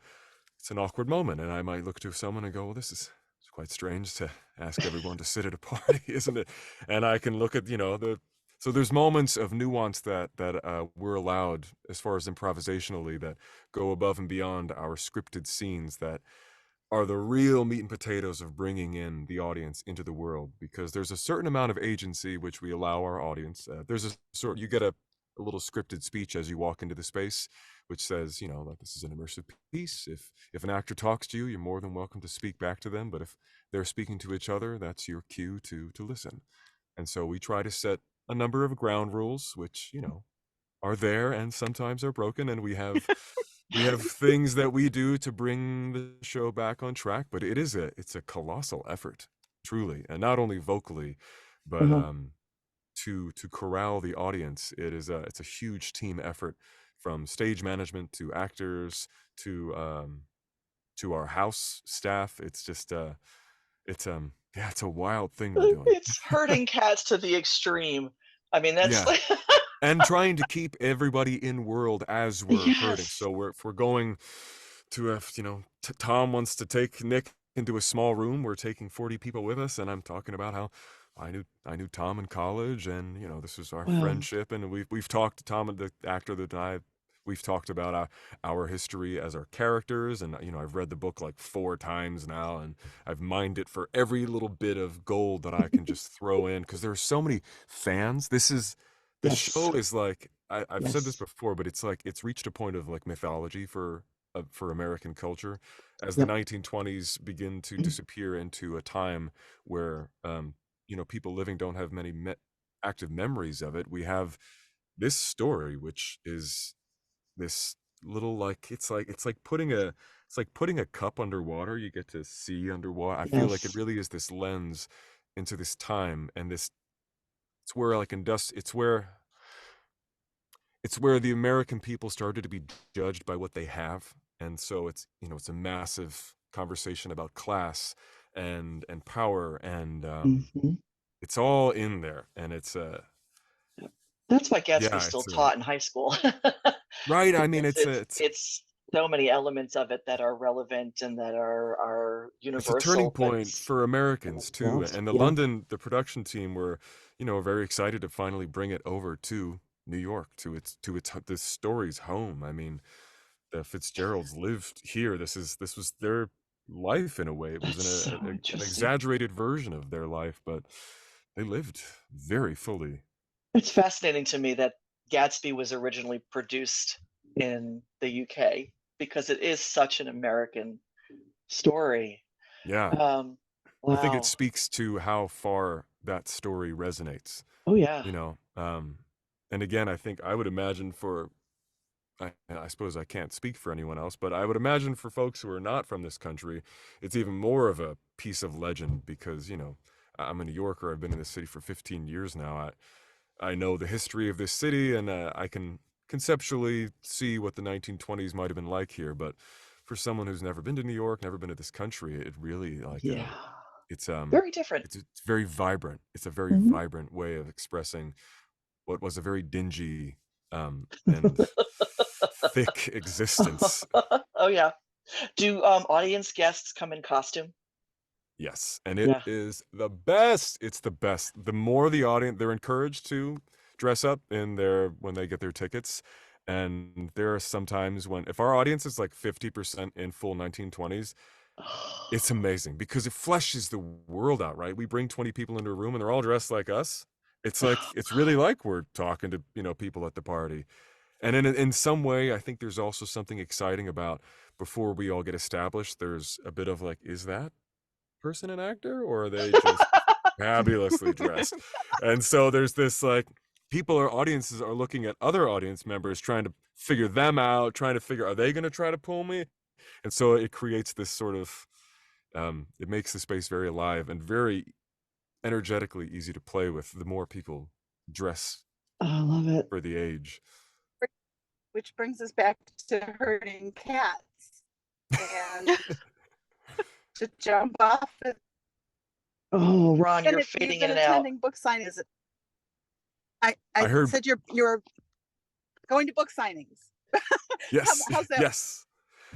awkward moment, and I might look to someone and go, well, it's quite strange to ask everyone to sit at a party, isn't it? And I can look at so there's moments of nuance that we're allowed, as far as improvisationally, that go above and beyond our scripted scenes, that are the real meat and potatoes of bringing in the audience into the world, because there's a certain amount of agency which we allow our audience. There's you get a little scripted speech as you walk into the space, which says, like, this is an immersive piece. If an actor talks to you, you're more than welcome to speak back to them, but if they're speaking to each other, that's your cue to listen. And so we try to set a number of ground rules, which are there and sometimes are broken, and we have things that we do to bring the show back on track. But it's a colossal effort, truly, and not only vocally, but Uh-huh. to corral the audience. It's a huge team effort, from stage management to actors to our house staff. It's just it's a wild thing we're doing. It's herding cats to the extreme. I mean, that's Yeah. And trying to keep everybody in world as we're herding. yes. So if we're going to Tom wants to take Nick into a small room, we're taking 40 people with us, and I'm talking about how I knew Tom in college, and this was our Wow. friendship, and we've talked to Tom, the actor that we've talked about our history as our characters, and I've read the book like 4 times now, and I've mined it for every little bit of gold that I can just throw in, because there are so many fans. The Yes. show is like, I've said this Yes. before, but it's like it's reached a point of like mythology for American culture, as Yep. the 1920s begin to disappear into a time where people living don't have many active memories of it. We have this story, which is this little, like, it's like putting a cup underwater. You get to see underwater. I feel like it Yes. really is this lens into this time, and it's where it's where the American people started to be judged by what they have. And so it's a massive conversation about class and power, and Mhm. it's all in there. And it's That's why Gatsby's yeah, still it's taught in high school. right. I mean, Because it's it's so many elements of it that are relevant and that are it's a turning universal, but point for Americans too. yes, And yeah. the production team were, very excited to finally bring it over to New York, to this story's home. I mean, the Fitzgeralds lived here. This was their life in a way. It was That's so an interesting. exaggerated version of their life, but they lived very fully. It's fascinating to me that Gatsby was originally produced in the UK, because it is such an American story. Yeah. I think it Wow. speaks to how far that story resonates, Oh yeah. and again, I think I would imagine for I suppose I can't speak for anyone else, but I would imagine for folks who are not from this country, it's even more of a piece of legend, because, I'm a New Yorker. I've been in this city for 15 years now. I know the history of this city, and I can conceptually see what the 1920s might have been like here. But for someone who's never been to New York, never been to this country, it really, like, Yeah. it's Very different. it's very vibrant. It's a very Mhm. vibrant way of expressing what was a very dingy and thick existence. Oh yeah. Do audience guests come in costume? Yes, and it Yeah. is the best. It's the best. The more the audience, they're encouraged to dress up in when they get their tickets, And there are some times when, if our audience is like 50% in full 1920s, it's amazing because it fleshes the world out, right? We bring 20 people into a room and they're all dressed like us. It's like, it's really like we're talking to, you know, people at the party. And in some way, I think there's also something exciting about, before we all get established, there's a bit of like, is that person an actor, or are they just fabulously dressed? And so there's this like, audiences are looking at other audience members, trying to figure them out, trying to figure, are they going to try to pull me? And so it creates this sort of, it makes the space very alive and very energetically easy to play with the more people dress I love it. for the age. Which brings us back to herding cats and to jump off. Oh, Ron, you're You've fading been in and out. attending book signings. I heard- said you're going to book signings. Yes, How's that yes.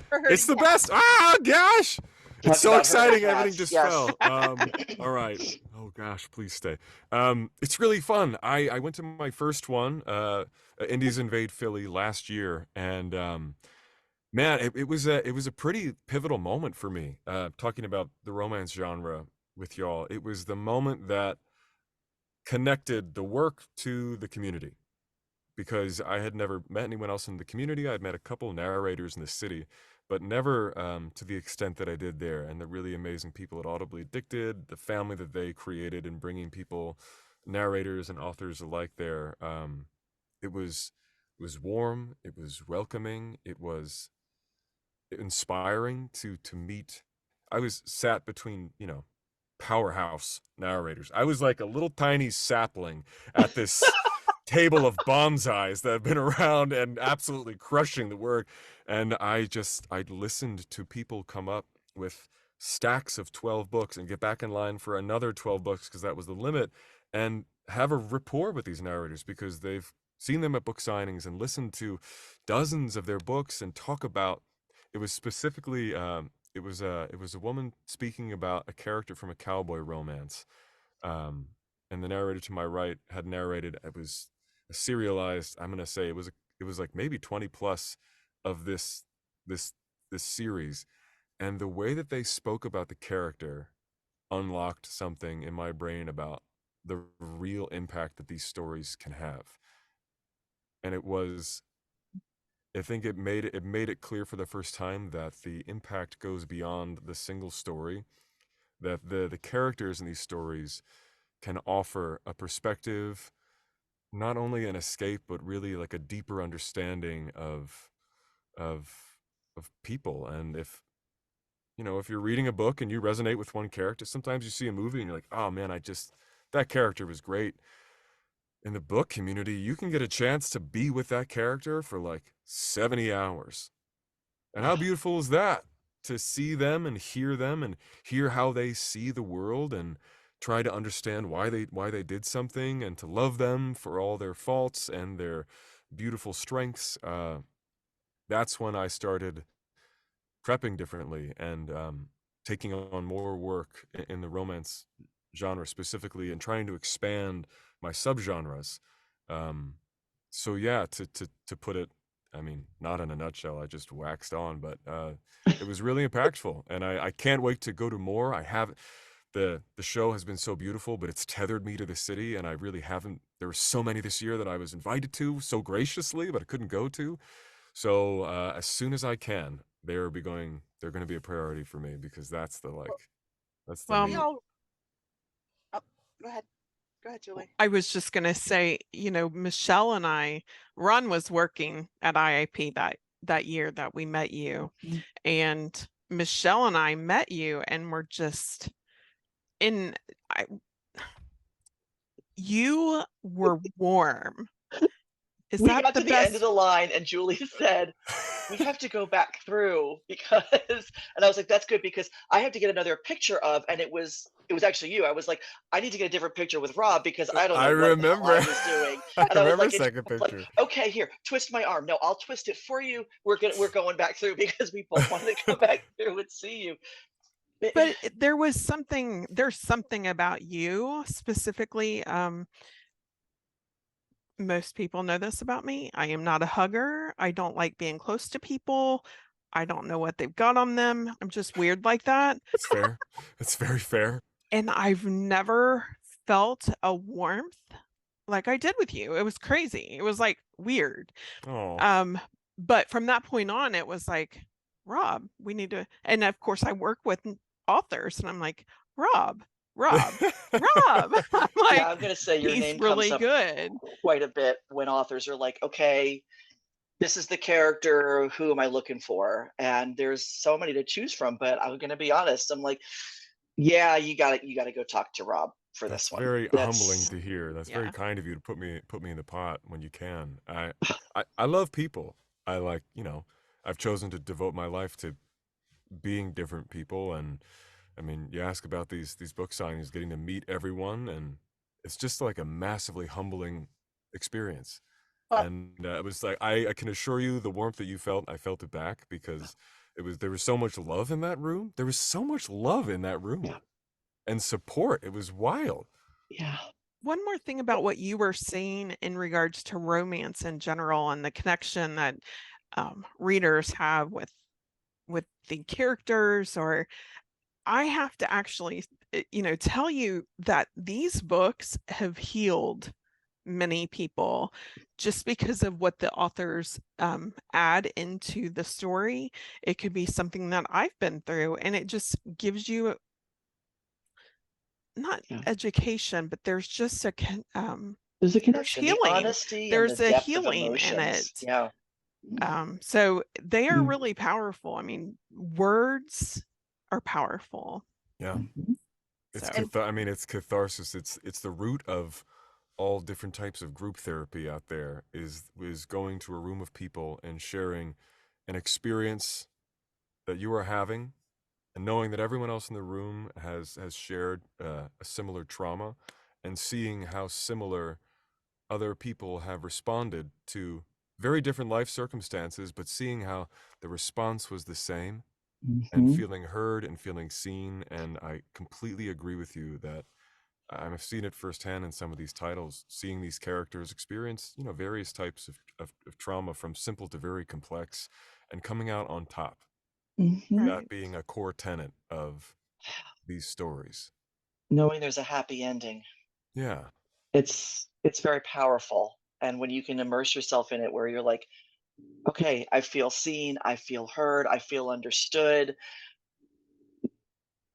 for herding It's the cats? best. Ah, gosh. Talk It's so about exciting. herding Everything cats, just yes. fell. All right. Oh gosh, please stay. It's really fun. I went to my first one, Indies Invade Philly, last year, and man, it was a pretty pivotal moment for me. Talking about the romance genre with y'all, it was the moment that connected the work to the community, because I had never met anyone else in the community. I'd met a couple narrators in the city, but never to the extent that I did there. And the really amazing people at Audibly Addicted, the family that they created in bringing people, narrators and authors alike there. It was warm. It was welcoming. It was inspiring to meet. I was sat between, you know, powerhouse narrators. I was like a little tiny sapling at this table of bonsais that have been around and absolutely crushing the work. And I listened to people come up with stacks of 12 books and get back in line for another 12 books, because that was the limit, and have a rapport with these narrators because they've seen them at book signings and listened to dozens of their books and talk about. It was specifically it was a woman speaking about a character from a cowboy romance, and the narrator to my right had narrated. It was a serialized. I'm gonna say it was like maybe 20 plus of this series, and the way that they spoke about the character unlocked something in my brain about the real impact that these stories can have. And it was, I think it made it clear for the first time that the impact goes beyond the single story, that the characters in these stories can offer a perspective, not only an escape, but really like a deeper understanding of people. And if, you know, if you're reading a book and you resonate with one character, sometimes you see a movie and you're like, oh man, that character was great. In the book community, you can get a chance to be with that character for like 70 hours. And how beautiful is that? To see them and hear how they see the world and try to understand why they did something, and to love them for all their faults and their beautiful strengths. That's when I started prepping differently and taking on more work in the romance genre specifically, and trying to expand my subgenres. So yeah, to put it, I mean, not in a nutshell, I just waxed on, but it was really impactful, and I can't wait to go to more. I have the show has been so beautiful, but it's tethered me to the city, and I really haven't. There were so many this year that I was invited to so graciously, but I couldn't go to. So as soon as I can, they're going to be a priority for me, because that's the Well, We main- all. Oh, go ahead, Julie. I was just going to say, you know, Michelle and Ron was working at IIP that year that we met you, and Michelle and I met you and were just you were warm. We got to the end of the line and Julie said, we have to go back through because, and I was like, that's good, because I have to get another picture of, and it was actually you. I was like, I need to get a different picture with Rob because I don't know what the hell I was doing. And I was like, second picture. Like, okay, here, twist my arm. No, I'll twist it for you. We're going back through because we both wanted to come back through and see you. But there's something about you specifically. most people know this about me. I am not a hugger. I don't like being close to people. I don't know what they've got on them. I'm just weird like that. That's fair. That's very fair. And I've never felt a warmth like I did with you. It was crazy. It was like weird. Oh, But from that point on, it was like, Rob, we need to, and of course I work with authors and I'm like, Rob. I'm like, Yeah, I'm gonna say your he's name really comes up good. quite a bit when authors are like, okay, this is the character, who am I looking for? And there's so many to choose from, but I'm gonna be honest, I'm like, yeah, you gotta go talk to Rob for that's this one. very humbling That's to hear. That's Yeah. very kind of you to put me in the pot when you can. I love people. I like, I've chosen to devote my life to being different people, and I mean, you ask about these book signings, getting to meet everyone, and it's just like a massively humbling experience. Well, And it was like I can assure you, the warmth that you felt, I felt it back, because there was so much love in that room. There was so much love in that room, Yeah. and support. It was wild. yeah. One more thing about what you were saying in regards to romance in general and the connection that readers have with the characters, or I have to actually, tell you that these books have healed many people just because of what the authors add into the story. It could be something that I've been through, and it just gives you not Yeah. education, but there's just There's a connection, the healing. honesty and the There's a depth of healing in emotions. it. Yeah. So they are Mm. really powerful. I mean, words are powerful. Yeah. Mhm. It's So I mean, it's catharsis. It's the root of all different types of group therapy out there, is going to a room of people and sharing an experience that you are having, and knowing that everyone else in the room has shared a similar trauma, and seeing how similar other people have responded to very different life circumstances, but seeing how the response was the same, and Mhm. feeling heard and feeling seen. And I completely agree with you that I've seen it firsthand in some of these titles, seeing these characters experience, various types of trauma, from simple to very complex, and coming out on top. Mhm. right. That being a core tenet of these stories. Knowing there's a happy ending. Yeah. It's very powerful. And when you can immerse yourself in it, where you're like, okay, I feel seen, I feel heard, I feel understood,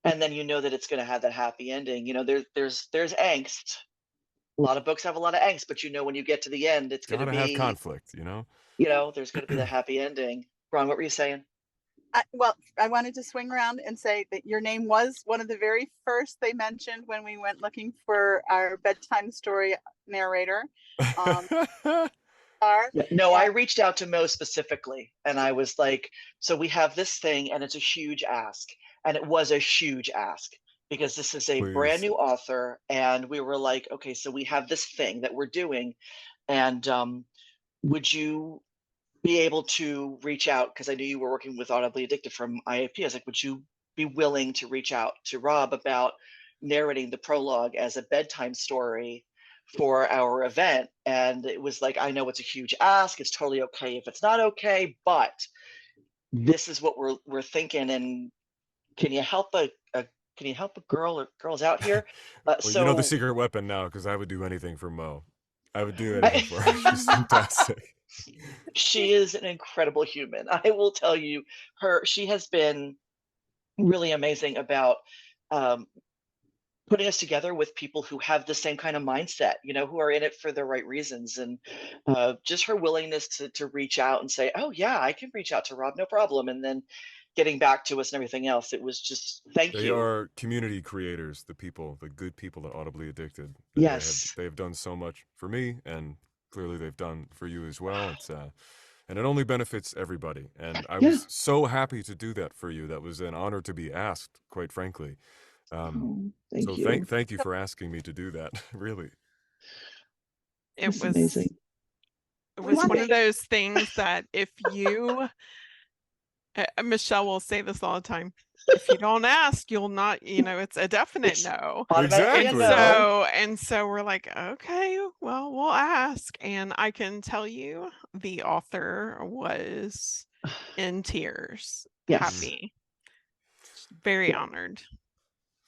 and then you know that it's going to have that happy ending. There's angst. A lot of books have a lot of angst, but when you get to the end, it's going to Gotta have be, conflict, there's going to be the happy ending. Ron, what were you saying? Well, I wanted to swing around and say that your name was one of the very first they mentioned when we went looking for our bedtime story narrator. Yeah, no, I And reached out to Mo specifically, and I was like, so we have this thing, and it's a huge ask. And it was a huge ask, because this is a brand Please. new author. And we were like, okay, so we have this thing that we're doing. And would you be able to reach out? Because I knew you were working with Audibly Addicted from IAP. I was like, would you be willing to reach out to Rob about narrating the prologue as a bedtime story for our event? And it was like, I know it's a huge ask. It's totally okay if it's not okay, but this is what we're thinking. And can you help a girl or girls out here? Well, you know the So secret weapon now, because I would do anything for Mo. I would do anything I, for her. She's fantastic. she is an incredible human. I will tell you, she has been really amazing about putting us together with people who have the same kind of mindset, who are in it for the right reasons. And just her willingness to reach out and say, oh yeah, I can reach out to Rob, no problem. And then getting back to us and everything else. It was just, thank They you. are community creators, the good people at Audibly Addicted. Yes. They have done so much for me, and clearly they've done for you as well. It's and it only benefits everybody. And I Yeah. was so happy to do that for you. That was an honor to be asked, quite frankly. Oh, thank So you. thank you for asking me to do that. Really. It It's was amazing. it We was one wanted- of those things that if you Michelle will say this all the time, if you don't ask, you'll not, it's a definite It's no. automatically Exactly. a no. And so we're like, okay, well, we'll ask. And I can tell you the author was in tears, Yes. happy, very honored.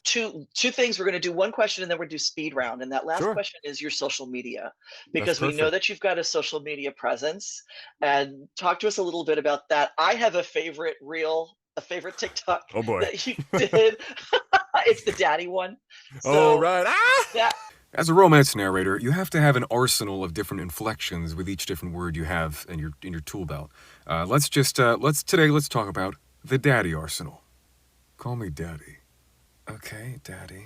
Two things. We're going to do one question and then we're going to do speed round. And that last Sure. question is your social media, because That's we know perfect. that you've got a social media presence. And talk to us a little bit about that. I have a favorite reel, a favorite TikTok Oh boy. that you did. It's the daddy one. Oh, So right. that As a romance narrator, you have to have an arsenal of different inflections with each different word you have in your tool belt. Let's talk about the daddy arsenal. Call me daddy. Okay, daddy.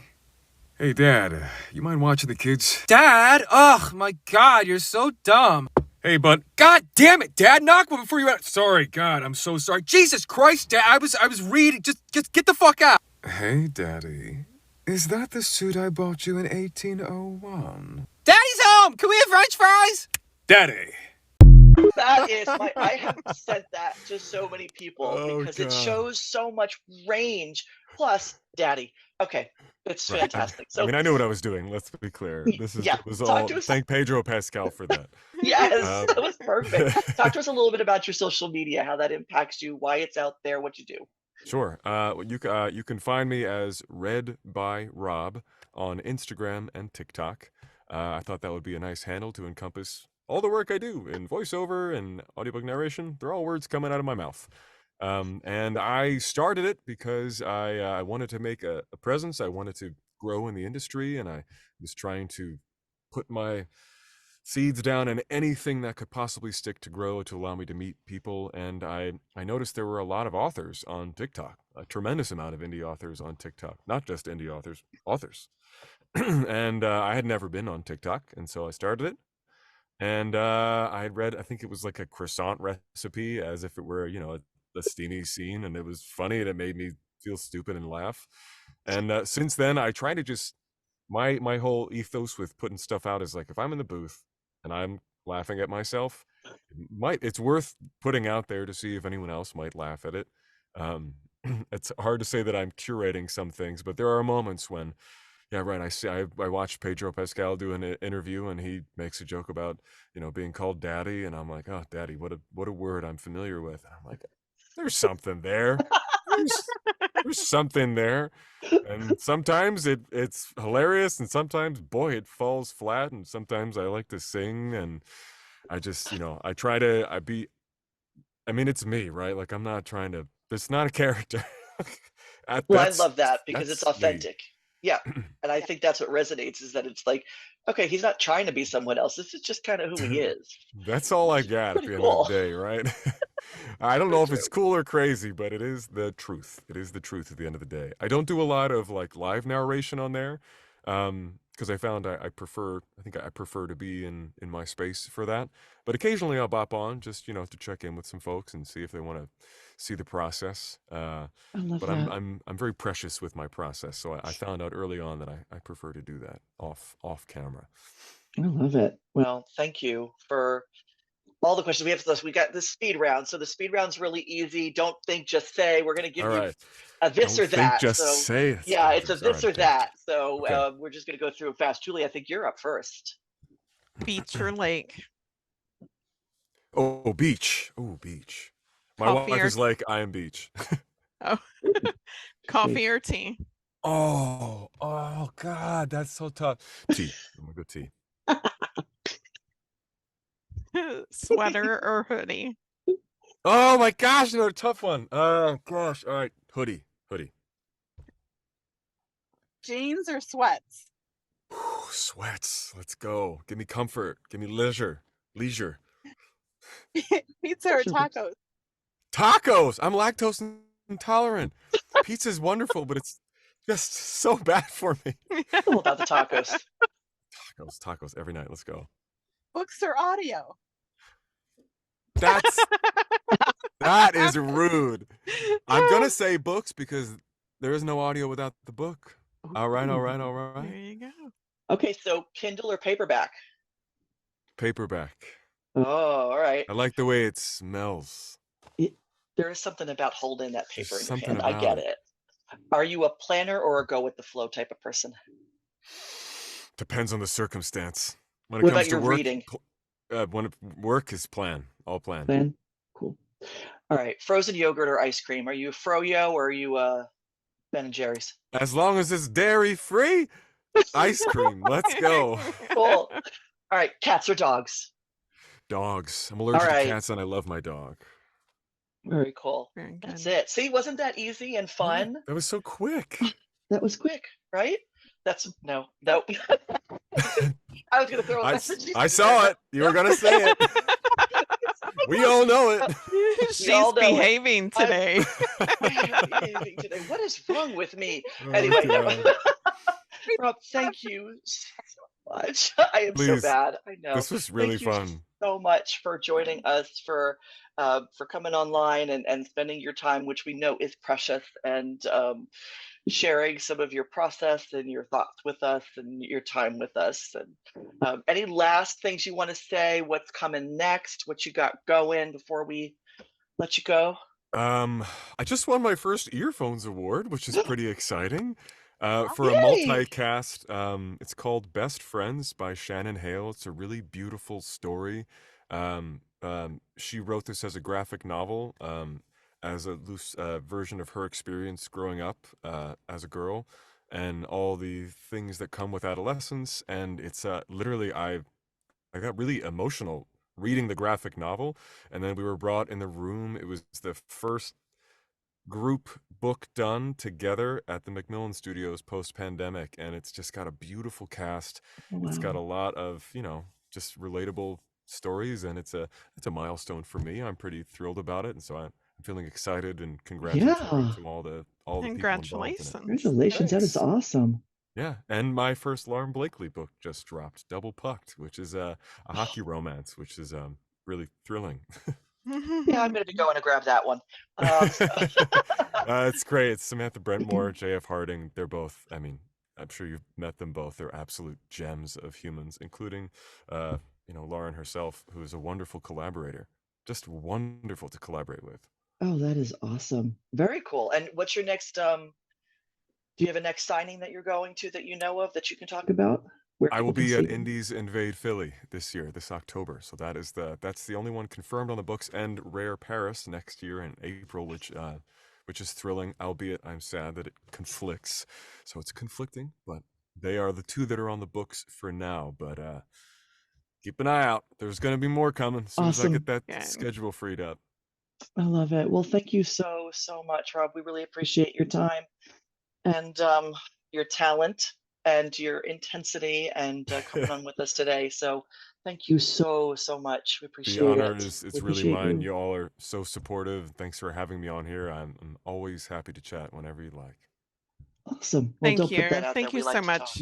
Hey, Dad, you mind watching the kids? Dad? Ugh, my God, you're so dumb. Hey, bud. God damn it, Dad, knock one before you out. Sorry, God, I'm so sorry. Jesus Christ, Dad, I was reading. Just get the fuck out. Hey, Daddy. Is that the suit I bought you in 1801? Daddy's home! Can we have french fries? Daddy. that is I have sent that to so many people Oh, because it God. shows so much range. Plus, daddy. Okay, it's Right. fantastic. So I mean, I knew what I was doing. Let's be clear. This is yeah, it was talk all. to us. Thank Pedro Pascal for that. Yes, that was perfect. Talk to us a little bit about your social media, how that impacts you, why it's out there, what you do. Sure. You can find me as Read by Rob on Instagram and TikTok. I thought that would be a nice handle to encompass all the work I do in voiceover and audiobook narration. They're all words coming out of my mouth. And I started it because I wanted to make a presence. I wanted to grow in the industry, and I was trying to put my seeds down in anything that could possibly stick to grow to allow me to meet people. And I noticed there were a lot of authors on TikTok, a tremendous amount of indie authors on TikTok, not just indie authors. And I had never been on TikTok, and so I started it. And I had read, I think it was like a croissant recipe, as if it were, a steamy scene, and it was funny, and it made me feel stupid and laugh. And since then, I try to just my whole ethos with putting stuff out is like, if I'm in the booth and I'm laughing at myself, it's worth putting out there to see if anyone else might laugh at it. It's hard to say that I'm curating some things, but there are moments when, yeah, right. I watched Pedro Pascal do an interview, and he makes a joke about being called daddy, and I'm like, oh, daddy, what a word I'm familiar with. And I'm like, there's something there. There's something there. And sometimes it's hilarious, and sometimes, boy, it falls flat, and sometimes I like to sing, and I just I try to it's me, right? Like, I'm not trying to. It's not a character. Well, I love that because it's that's me. authentic. Yeah. And I think that's what resonates, is that it's like, okay, he's not trying to be someone else. This is just kind of who he is. That's all I got at Pretty the end cool. of the day, right? I don't know if it's cool or crazy, but it is the truth. It is the truth at the end of the day. I don't do a lot of like live narration on there, because I found I prefer to be in my space for that. But occasionally I'll bop on just to check in with some folks and see if they want to see the process. I love But that. I'm very precious with my process, so I found out early on that I prefer to do that off camera. I love it. Well, thank you for all the questions we have. We got the speed round. So the speed round's really easy. Don't think, just say. We're going to give All you right. a this Don't or think, that. just So say it. yeah, it's a All this right, or that. So Okay. we're just going to go through it fast. Julie, I think you're up first. Beach or lake? Oh, beach. Oh, beach. My Coffee wife or is like, I am beach. Oh, coffee or tea? Oh, God, that's so tough. Tea. I'm gonna go tea. Sweater or hoodie? Oh my gosh, another tough one. Oh gosh. All right, hoodie. Jeans or sweats? Whew, sweats. Let's go. Give me comfort. Give me leisure. Pizza or tacos? Tacos. I'm lactose intolerant. Pizza's wonderful, but it's just so bad for me. All about the tacos. Tacos every night. Let's go. Books or audio? That is rude. I'm gonna say books because there is no audio without the book. All right. There you go. Okay, so Kindle or paperback? Paperback. Oh, all right. I like the way it smells. There is something about holding that paper There's in your something hand. I about get it. it. Are you a planner or a go with the flow type of person? Depends on the circumstance. When it What comes about to your work, reading? work is plan, all plan. Plan? Cool. All right. Frozen yogurt or ice cream? Are you a Froyo or are you Ben and Jerry's? As long as it's dairy free, ice cream. Let's go. Cool. All right. Cats or dogs? Dogs. I'm allergic to right. cats, and I love my dog. Very cool. Very That's good. it. See, wasn't that easy and fun? That was so quick. That was quick, right? That's no. I was gonna throw a message. I saw it. You were gonna say it. We all know it. She's all know it. behaving today. Behaving today. What is wrong with me? Oh, Anyway, God. Rob, thank you so much. I am so Please. bad. I know. This was really Thank you fun. so much for joining us, for coming online and spending your time, which we know is precious, and sharing some of your process and your thoughts with us and your time with us. And any last things you want to say? What's coming next? What you got going before we let you go? I just won my first earphones award, which is pretty exciting. For a Yay! multicast, it's called Best Friends by Shannon Hale. It's a really beautiful story. She wrote this as a graphic novel, as a loose version of her experience growing up as a girl, and all the things that come with adolescence. And it's literally, I got really emotional reading the graphic novel, and then we were brought in the room. It was the first group book done together at the Macmillan Studios post-pandemic, and it's just got a beautiful cast. It's got a lot of, just relatable stories, and it's a milestone for me. I'm pretty thrilled about it, and so I'm feeling excited and congratulatory to all the people involved in it. Congratulations. Congratulations. That is Thanks. awesome. Yeah, and my first Lauren Blakely book just dropped, Double Pucked, which is a hockey romance, which is really thrilling. Yeah, I'm going to be going to grab that one. It's great. It's Samantha Brentmore, J.F. Harding. They're both, I'm sure you've met them both. They're absolute gems of humans, including, Lauren herself, who is a wonderful collaborator. Just wonderful to collaborate with. Oh, that is awesome. Very cool. And what's your next, do you have a next signing that you're going to that you know of that you can talk about? I will be at Indies Invade Philly this October. So that's the only one confirmed on the books, and Rare Paris next year in April, which is thrilling, albeit I'm sad that it conflicts. So it's conflicting, but they are the two that are on the books for now. But keep an eye out. There's going to be more coming as soon as I get that schedule freed up. I love it. Well, thank you so much, Rob. We really appreciate your time and your talent and your intensity and coming on with us today. So thank you so much. We appreciate it. The honor is really mine. You all are so supportive. Thanks for having me on here. I'm always happy to chat whenever you'd like. Awesome. Well, Thank you. Thank you so much.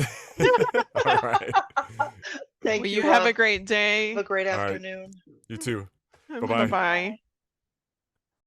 All right. Thank you. You have a great day. Have a great afternoon. You too. Bye-bye.